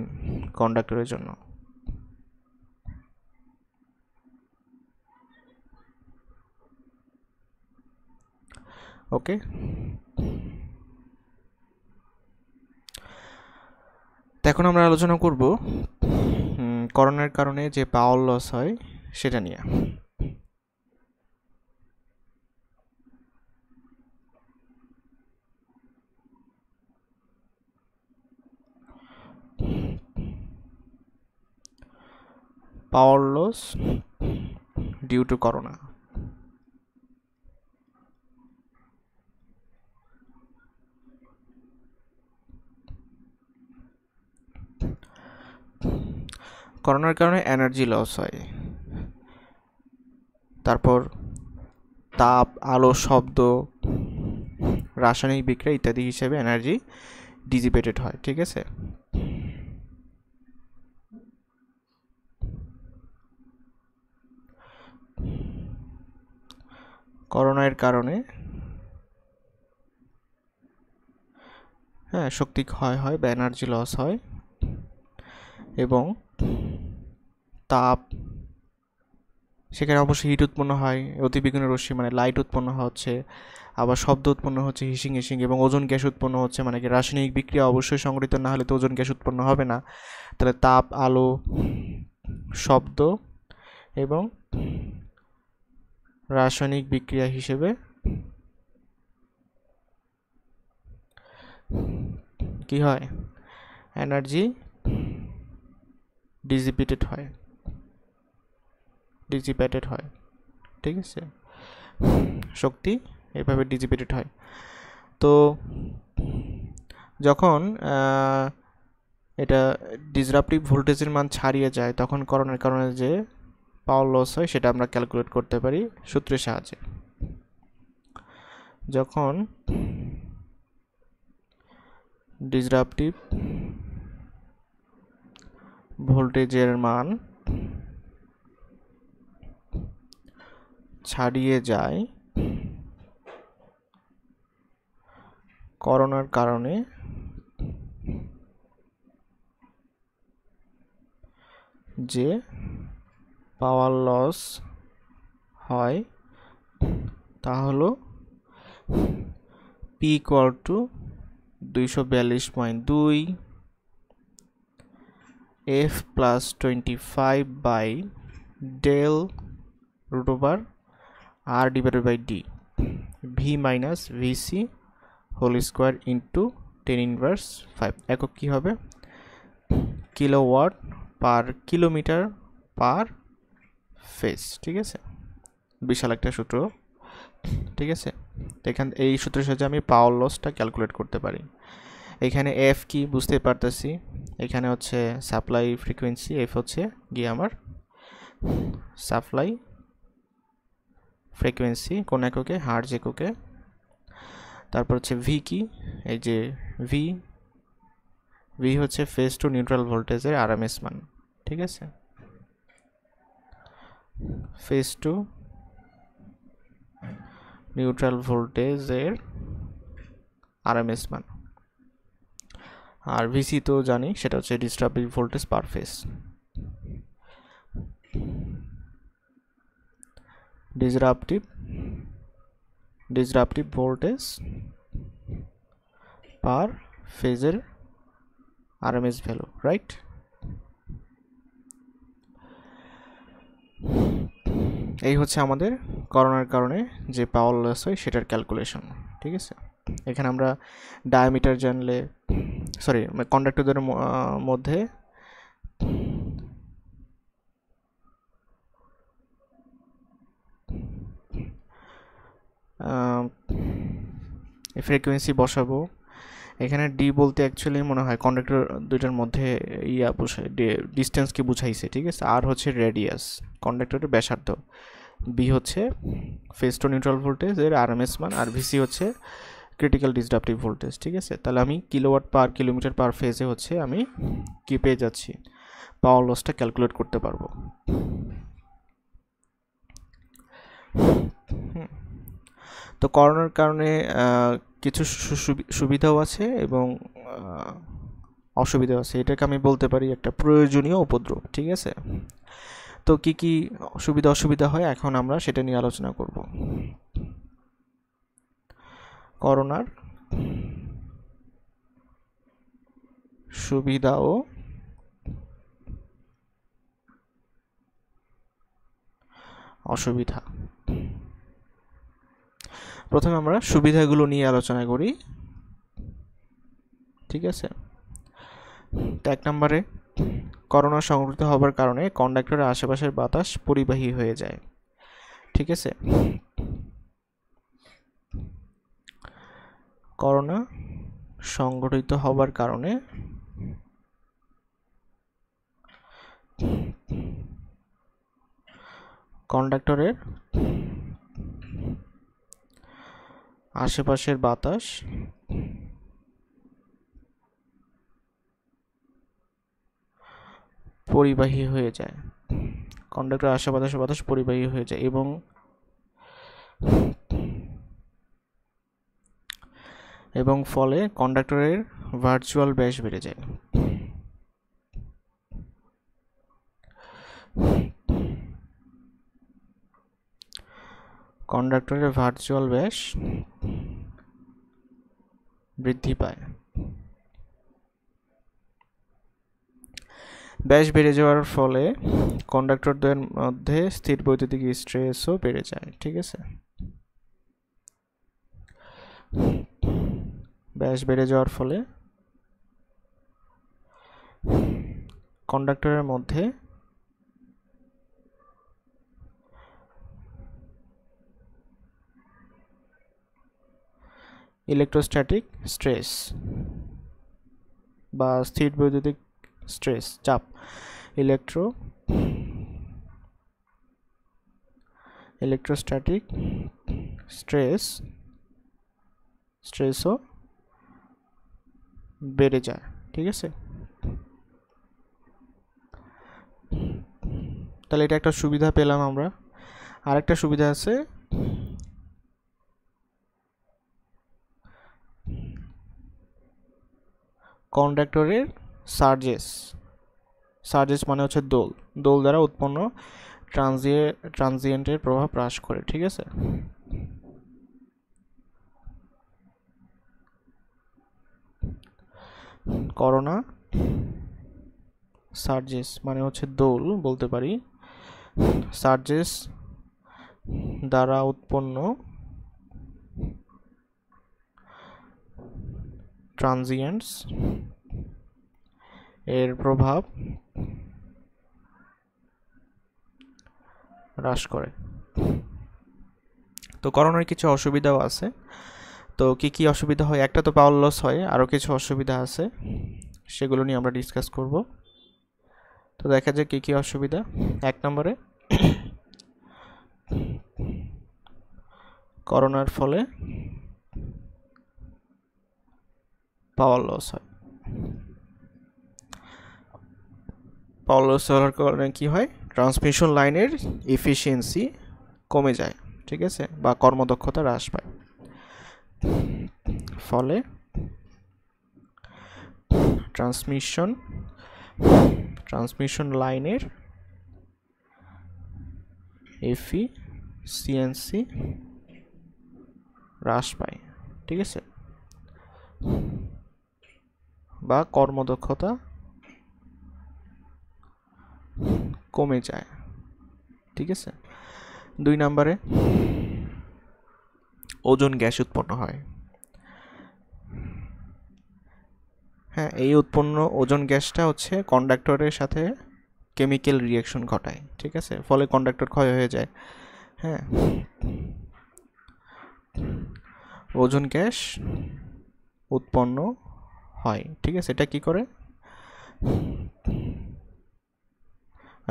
কন্ডাক্টরের জন্য। ওকে, এখন আমরা আলোচনা করব করোনার কারণে যে পাওয়ার লস হয় সেটা নিয়ে। Power loss due to corona. করোনার কারণে এনার্জি লস হয়, তারপর তাপ, আলো, শব্দ, রাসায়নিক বিক্রিয়া ইত্যাদি হিসেবে এনার্জি ডিসিপেটেড হয়, ঠিক আছে। করোনার কারণে শক্তি ক্ষয় হয় বা এনার্জি লস হয়, এবং তাপ, সেখানে অবশ্যই হিট উৎপন্ন হয়, অতিবেগুনি রশ্মি মানে লাইট উৎপন্ন হচ্ছে, আবার শব্দ উৎপন্ন হচ্ছে হিসিং হিসিং, এবং ওজোন গ্যাস উৎপন্ন হচ্ছে, মানে কি রাসায়নিক বিক্রিয়া অবশ্যই সংঘটিত না হলে তো ওজোন গ্যাস উৎপন্ন হবে না। তাহলে তাপ, আলো, শব্দ এবং রাসায়নিক বিক্রিয়া হিসেবে কি হয়, এনার্জি ডিসিপেটেড হয়, ঠিক আছে, শক্তি এভাবে ডিসিপেটেড হয়। তো যখন এটা ডিসরাপটিভ ভোল্টেজের মান ছাড়িয়ে যায় তখন করোনার কারণে যে পাওয়ার লস হয় সেটা আমরা ক্যালকুলেট করতে পারি সূত্রের সাহায্যে। যখন ডিসরাপটিভ ভোল্টেজের মান ছাড়িয়ে যায় করোনার কারণে যে পাওয়ার লস হয় তা হলো P equal to 242.2 F plus 25 by del root over R divided by D V minus VC whole square into 10⁻⁵। একক কী হবে, kilowatt per kilometre per phase, ঠিক আছে। বিশাল একটা সূত্র, ঠিক আছে। এই সূত্রের সাহায্যে আমি পাওয়ার লসটা ক্যালকুলেট করতে পারি। এখানে এফ কি বুঝতে পারতেছি, এখানে হচ্ছে সাপ্লাই ফ্রিকোয়েন্সি, এফ হচ্ছে গিয়ে আমার সাপ্লাই ফ্রিকোয়েন্সি কোন এককে, হার্জ এককে। তারপর হচ্ছে ভি কি, এই যে ভি, ভি হচ্ছে ফেজ টু নিউট্রাল ভোল্টেজের আরএমএস মান, ঠিক আছে, ফেজ টু নিউট্রাল ভোল্টেজের আরএমএস মান। আর ভিসি তো জানি, সেটা হচ্ছে disturbing voltage per phase. Disruptive voltage per ফেজের আরএমএস ভ্যালু, রাইট। এই হচ্ছে আমাদের করোনার কারণে যে পাওয়ার লস হয় সেটার ক্যালকুলেশন, ঠিক আছে। এখানে আমরা ডায়ামিটার জানলে, সরি, কন্ডাক্টরদের মধ্যে ফ্রিকোয়েন্সি বসাবো। এখানে ডি বলতে অ্যাকচুয়ালি মনে হয় কন্ডাক্টর দুইটার মধ্যে ডিস্টেন্সকে বুঝাইছে, ঠিক আছে। আর হচ্ছে রেডিয়াস, কন্ডাক্টরের ব্যাসার্ধ। বি হচ্ছে ফেজ টু নিউট্রাল ভোল্টেজ এর আরএমএস মান, আর ভিসি হচ্ছে ক্রিটিক্যাল ডিসরাপটিভ ভোল্টেজ, ঠিক আছে। তাহলে আমি কিলোওয়াট পার কিলোমিটার পার ফেজে হচ্ছে আমি কি পেয়ে যাচ্ছি, পাওয়ার লসটা ক্যালকুলেট করতে পারবো। তো করোনার কারণে কিছু সুবিধাও আছে এবং অসুবিধাও আছে, এটাকে আমি বলতে পারি একটা প্রয়োজনীয় উপদ্রব, ঠিক আছে। তো কি কি সুবিধা অসুবিধা হয় এখন আমরা সেটা নিয়ে আলোচনা করব। করোনার সুবিধা ও অসুবিধা। প্রথমে আমরা সুবিধাগুলো নিয়ে আলোচনা করি, ঠিক আছে। তো 1 নম্বরে, করোনা সংঘটিত হবার কারণে কন্ডাক্টরের আশেপাশের বাতাস পরিবাহী হয়ে যায়, ঠিক আছে। করোনা সংঘটিত হবার কারণে কন্ডাক্টরের আশেপাশের বাতাস পরিবাহী হয়ে যায়, কন্ডাক্টরের আশেপাশের বাতাস পরিবাহী হয়ে যায় এবং ফলে কন্ডাক্টরের ভার্চুয়াল ব্যাস বেড়ে যায়। কন্ডাক্টরের ভার্চুয়াল ব্যাস বৃদ্ধি পায়। ব্যাস বেড়ে যাওয়ার ফলে কন্ডাক্টরদের মধ্যে স্থির বৈদ্যুতিক স্ট্রেসও বেড়ে যায়, ঠিক আছে। ব্যাস বেড়ে যাওয়ার ফলে কন্ডাক্টরের মধ্যে ইলেকট্রোস্ট্যাটিক স্ট্রেস বা স্থির বৈদ্যুতিক স্ট্রেস, চাপ, ইলেকট্রোস্ট্যাটিক স্ট্রেসও বেড়ে যায়, ঠিক আছে। তাহলে এটা একটা সুবিধা পেলাম আমরা। আরেকটা সুবিধা আছে, কন্ডাক্টরের সার্জেস মানে হচ্ছে দোল দ্বারা উৎপন্ন ট্রানজিয়েন্টের প্রভাব হ্রাস করে, ঠিক আছে। করোনা সার্জেস মানে হচ্ছে দোল বলতে পারি, সার্জেস দ্বারা উৎপন্ন ট্রানজিয়েন্টস এর প্রভাব হ্রাস করে। তো করোনার কিছু অসুবিধাও আছে। তো কি কি অসুবিধা হয়, একটা তো পাওয়ার লস হয়, আরও কিছু অসুবিধা আছে, সেগুলো নিয়ে আমরা ডিসকাস করব। তো দেখা যায় কি কি অসুবিধা। 1 নম্বরে, করোনার ফলে পাওয়ার লস হয়। পাওয়ার লস হওয়ার কারণে কি হয়, ট্রান্সমিশন লাইনের এফিসিয়েন্সি কমে যায়, ঠিক আছে, বা কর্মদক্ষতা হ্রাস পায়। ফলে ট্রান্সমিশন লাইনের এফিসিয়েন্সি হ্রাস পায়, ঠিক আছে, বা কর্মদক্ষতা কমে যায়, ঠিক আছে। 2 নম্বরে ওজোন গ্যাস উৎপন্ন হয়। হ্যাঁ, এই উৎপন্ন ওজোন গ্যাসটা হচ্ছে কন্ডাক্টরের সাথে কেমিক্যাল রিয়াকশন ঘটায়, ঠিক আছে, ফলে কন্ডাক্টর ক্ষয় হয়ে যায়। হ্যাঁ, ওজোন গ্যাস উৎপন্ন হয়, ঠিক আছে। এটা কি করে,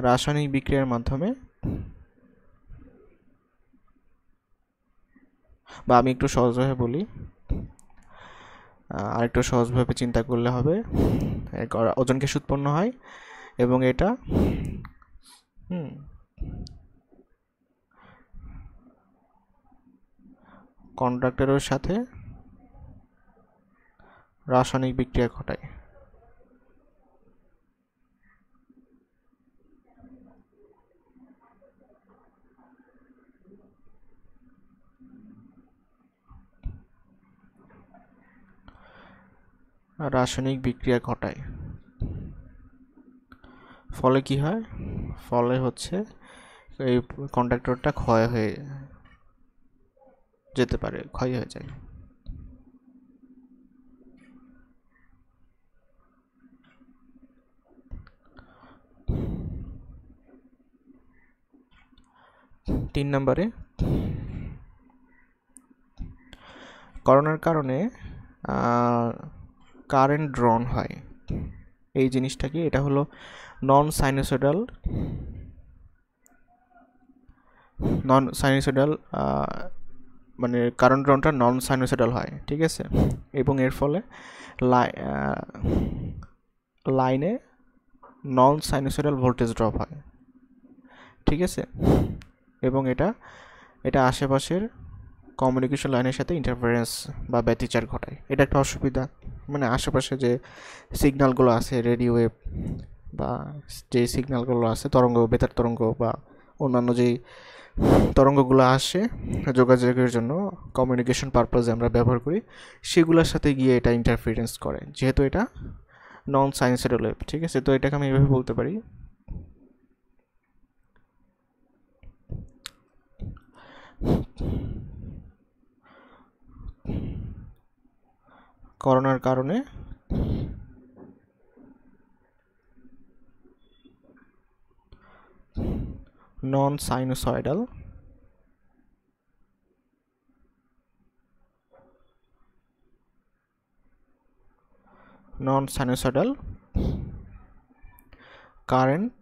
রাসায়নিক বিক্রিয়ার মাধ্যমে, বা আমি একটু সহজভাবে বলি, আরেকটু সহজভাবে চিন্তা করলে হবে, ওজোন গ্যাস উৎপন্ন হয় এবং এটা কন্ডাক্টরের সাথে রাসায়নিক বিক্রিয়া ঘটায়। রাসায়নিক বিক্রিয়া ঘটায়, ফলে কি হয়, ফলে হচ্ছে এই কন্ডাক্টরটা ক্ষয় হয়ে যেতে পারে, ক্ষয় হয়ে যায়। তিন নম্বরে, করোনার কারণে কারেন্ট ড্রন হয়। এই জিনিসটা কি, এটা হলো নন সাইনোসয়েডাল, মানে কারেন্ট ড্রনটা নন সাইনোসয়েডাল হয়, ঠিক আছে, এবং এর ফলে লাইনে নন সাইনোসয়েডাল ভোল্টেজ ড্রপ হয়, ঠিক আছে, এবং এটা আশেপাশের কমিউনিকেশন লাইনের সাথে ইন্টারফারেন্স বা ব্যতিচার ঘটায়। এটা একটা অসুবিধা, মানে আশেপাশে যে সিগন্যালগুলো আছে, রেডিও ওয়েভ বা যে সিগন্যালগুলো আছে, তরঙ্গ, বেতার তরঙ্গ বা অন্যান্য যেই তরঙ্গগুলো আসে যোগাযোগের জন্য, কমিউনিকেশন পারপাসে আমরা ব্যবহার করি, সেগুলোর সাথে গিয়ে এটা ইন্টারফারেন্স করে, যেহেতু এটা নন সাইনোসয়েডাল ওয়েভ, ঠিক আছে। তো এটাকে আমি এভাবে বলতে পারি, করোনার কারণে নন সাইনোসয়েডাল কারেন্ট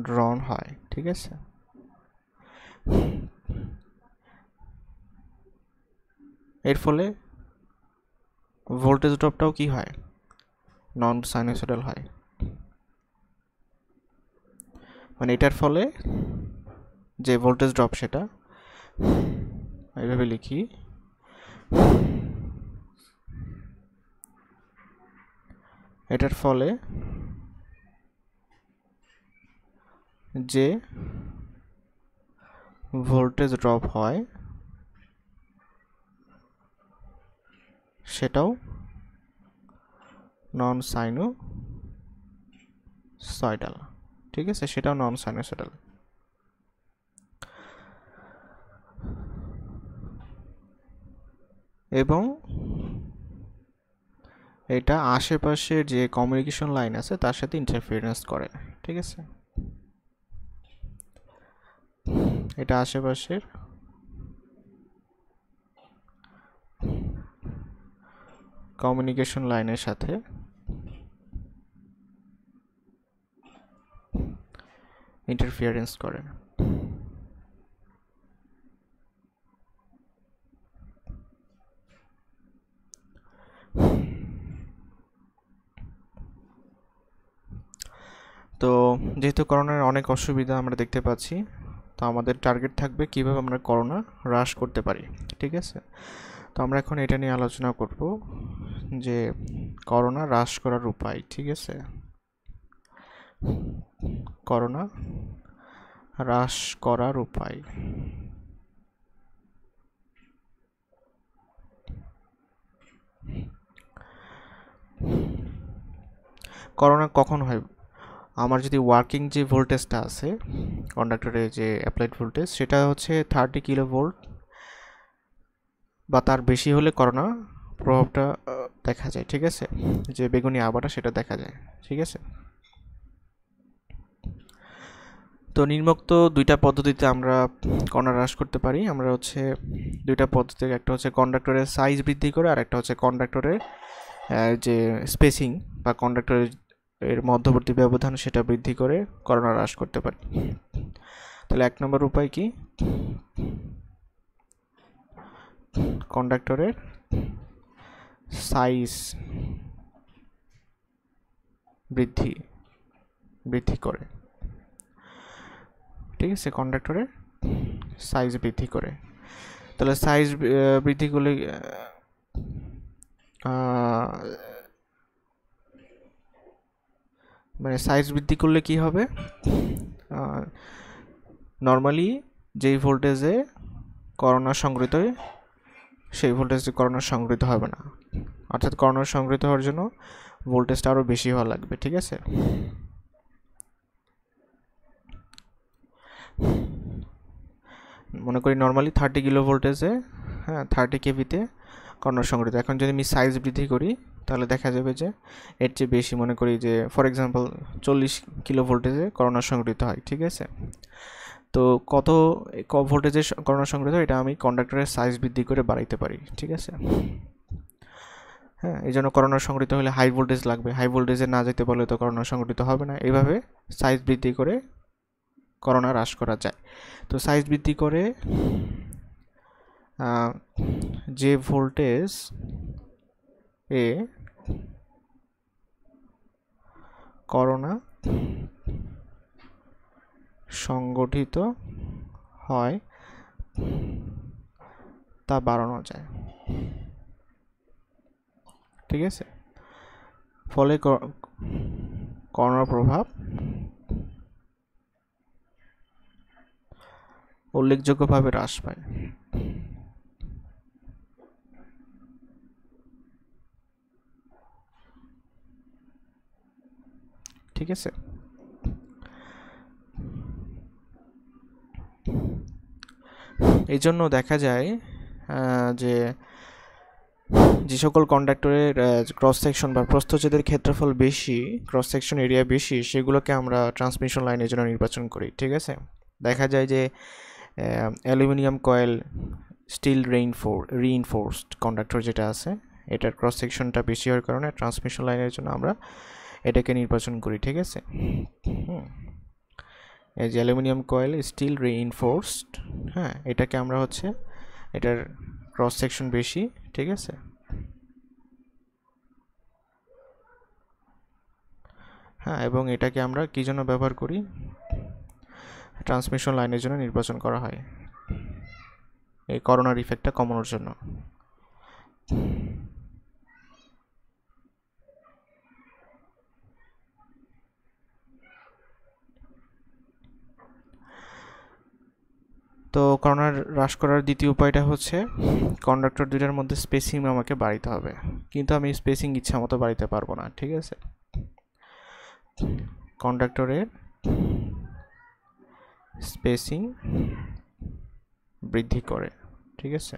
ড্রন হয়, ঠিক আছে। এর ফলে ভোল্টেজ ড্রপটাও কি হয়, নন সাইনোসয়েডাল হয়, মানে এটার ফলে যে ভোল্টেজ ড্রপ, সেটা এইভাবে লিখি, এটার ফলে যে ভোল্টেজ ড্রপ হয় সেটাও নন সাইনোসয়েডাল, ঠিক আছে, সেটাও নন সাইনোসয়েডাল। এবং এটা আশেপাশের যে কমিউনিকেশন লাইন আছে তার সাথে ইন্টারফারেন্স করে, ঠিক আছে। এটা আশেপাশের কমিউনিকেশন লাইনের সাথে ইন্টারফারেন্স করে। তো যেহেতু করোনার অনেক অসুবিধা আমরা দেখতে পাচ্ছি, তো আমাদের টার্গেট থাকবে কিভাবে আমরা করোনা হ্রাস করতে পারি। ঠিক আছে, তো আমরা এখন এটা নিয়ে আলোচনা করব যে করোনা হ্রাস করার উপায়। ঠিক আছে, করোনা হ্রাস করার উপায়। করোনা কখন হয়? আমার যদি ওয়ার্কিং যে ভোল্টেজটা আছে কন্ডাক্টরের, যে অ্যাপ্লাইড ভোল্টেজ, সেটা হচ্ছে 30 কিলো ভোল্ট বা তার বেশি হলে করোনা প্রভাবটা দেখা যায়। ঠিক আছে, যে বেগুনি আভাটা সেটা দেখা যায়। ঠিক আছে, তো নিম্নোক্ত দুইটা পদ্ধতিতে আমরা করোনা হ্রাস করতে পারি। আমরা হচ্ছে দুইটা পদ্ধতি, একটা হচ্ছে কন্ডাক্টরের সাইজ বৃদ্ধি করে, আর একটা হচ্ছে কন্ডাক্টরের যে স্পেসিং বা কন্ডাক্টরের এর মধ্যবর্তী ব্যবধান সেটা বৃদ্ধি করে করোনা হ্রাস করতে পারি। তাহলে 1 নম্বর উপায় কি? কন্ডাক্টরের সাইজ বৃদ্ধি করে। ঠিক আছে, কন্ডাক্টরের সাইজ বৃদ্ধি করে। তাহলে সাইজ বৃদ্ধি করলে মানে সাইজ বৃদ্ধি করলে কি হবে? নর্মালি যেই ভোল্টেজে করোনা সংগৃহীত হয় সেই ভোল্টেজে করোনা সংগৃহীত হবে না, অর্থাৎ করোনা সংগৃহীত হওয়ার জন্য ভোল্টেজটা আরও বেশি হওয়া লাগবে। ঠিক আছে, মনে করি নর্মালি 30 কিলো ভোল্টেজে, হ্যাঁ 30 কেভিতে করোনা সংগৃহীত। এখন যদি আমি সাইজ বৃদ্ধি করি তাহলে দেখা যাবে যে এর চেয়ে বেশি, মনে করি যে ফর এক্সাম্পল 40 কিলো ভোল্টেজে করোনা সংগৃহীত হয়। ঠিক আছে, তো কত ভোল্টেজে করোনা সংগৃহীত, এটা আমি কন্ডাক্টরের সাইজ বৃদ্ধি করে বাড়াইতে পারি। ঠিক আছে, হ্যাঁ, এই জন্য করোনা সংগৃহীত হলে হাই ভোল্টেজ লাগবে, হাই ভোল্টেজে না যেতে পারলে তো করোনা সংগৃহীত হবে না। এইভাবে সাইজ বৃদ্ধি করে করোনা হ্রাস করা যায়। তো সাইজ বৃদ্ধি করে যে ভোল্টেজ এ করোনা সংগঠিত হয় তা বাড়ানো যায়। ঠিক আছে, ফলে করোনার প্রভাব উল্লেখযোগ্যভাবে হ্রাস পায়। ঠিক আছে, এই জন্য দেখা যায় যে যে সকল কন্ডাক্টরের ক্রস সেকশন বা প্রস্থচ্ছেদের ক্ষেত্রফল বেশি, ক্রস সেকশন এরিয়া বেশি, সেগুলোকে আমরা ট্রান্সমিশন লাইনের জন্য নির্বাচন করি। ঠিক আছে, দেখা যায় যে aluminium coil, steel reinforced conductor যেটা আছে, এটার ক্রস সেকশনটা বেশি হওয়ার কারণে ট্রান্সমিশন লাইনের জন্য আমরা এটাকে নির্বাচন করি। ঠিক আছে, এই যে অ্যালুমিনিয়াম কয়েল স্টিল রিইনফোর্সড, হ্যাঁ, এটাকে আমরা হচ্ছে এটার ক্রস সেকশন বেশি। ঠিক আছে, হ্যাঁ, এবং এটাকে আমরা কি জন্য ব্যবহার করি? ট্রান্সমিশন লাইনের জন্য নির্বাচন করা হয়, এই করোনার ইফেক্টটা কমানোর জন্য। তো করোনার হ্রাস করার দ্বিতীয় উপায়টা হচ্ছে কন্ডাক্টর দুইটার মধ্যে স্পেসিং আমাকে বাড়াইতে হবে, কিন্তু আমি স্পেসিং ইচ্ছা মতো বাড়াইতে পারবো না। ঠিক আছে, কন্ডাক্টরের স্পেসিং বৃদ্ধি করে। ঠিক আছে,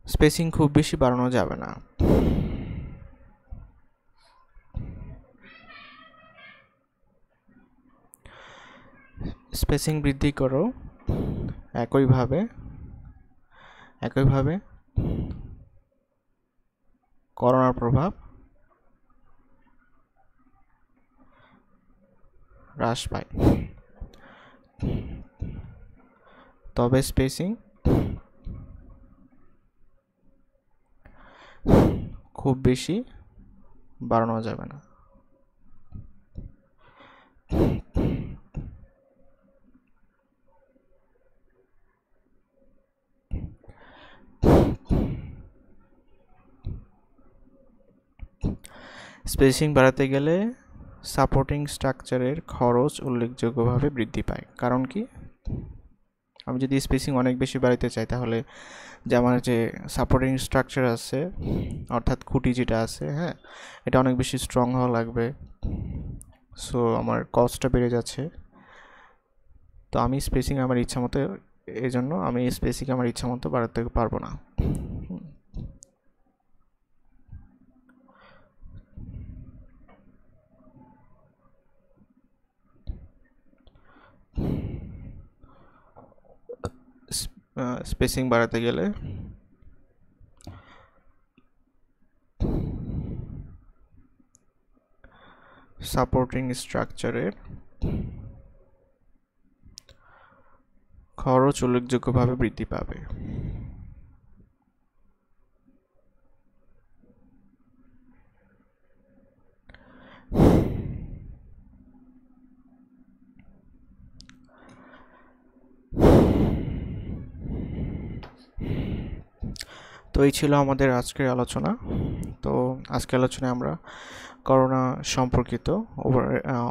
স্পেসিং খুব বেশি বাড়ানো যাবে না। স্পেসিং বৃদ্ধি করো একইভাবে করোনার প্রভাব হ্রাস পায়। তবে স্পেসিং খুব বেশি বাড়ানো যাবে না। স্পেসিং বাড়াতে গেলে সাপোর্টিং স্ট্রাকচারের খরচ উল্লেখযোগ্যভাবে বৃদ্ধি পায়। কারণ কি, আমি যদি স্পেসিং অনেক বেশি বাড়াতে চাই তাহলে যে আমার যে সাপোর্টিং স্ট্রাকচার আছে অর্থাৎ খুঁটি যেটা আছে, হ্যাঁ, এটা অনেক বেশি স্ট্রং হওয়া লাগবে। সো আমার কস্টটা বেড়ে যাচ্ছে। তো আমি স্পেসিং আমার ইচ্ছা মতো, এই জন্য আমি স্পেসিং আমার ইচ্ছা মতো বাড়াতে পারবো না। স্পেসিং বাড়াতে গেলে সাপোর্টিং স্ট্রাকচারের খরচ উল্লেখযোগ্যভাবে বৃদ্ধি পাবে। তো এই ছিল আমাদের আজকের আলোচনা। তো আজকের আলোচনায় আমরা করোনা সম্পর্কিত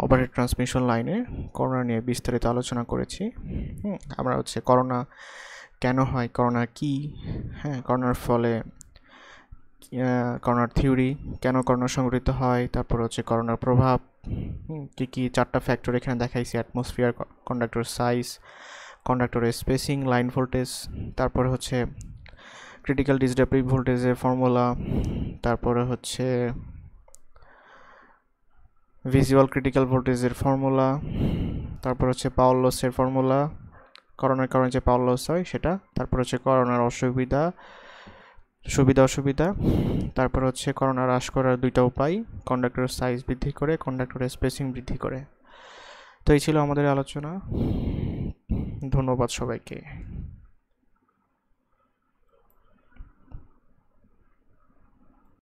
ওভারহেড ট্রান্সমিশন লাইনে করোনা নিয়ে বিস্তারিত আলোচনা করেছি। আমরা করোনা কেন হয়, করোনা কি, হ্যাঁ, করোনার ফলে করোনার থিওরি, কেন করোনা সংঘটিত হয়, তারপর করোনার প্রভাব, কী কী 4টা ফ্যাক্টর এখানে দেখাইছি: অ্যাটমসফিয়ার, কন্ডাক্টর সাইজ, কন্ডাক্টরের স্পেসিং, লাইন ভোল্টেজ, তারপরে ক্রিটিক্যাল ডিসরাপটিভ ভোল্টেজের ফর্মুলা, তারপরে ভিজুয়াল ক্রিটিক্যাল ভোল্টেজের ফর্মুলা, তারপর পাওয়ার লসের ফর্মুলা, করোনার কারণে যে পাওয়ার লস হয় সেটা, তারপর করোনার সুবিধা অসুবিধা, তারপর করোনা হ্রাস করার 2টা উপায়: কন্ডাক্টরের সাইজ বৃদ্ধি করে, কন্ডাক্টরের স্পেসিং বৃদ্ধি করে। তো এই ছিল আমাদের আলোচনা। ধন্যবাদ সবাইকে।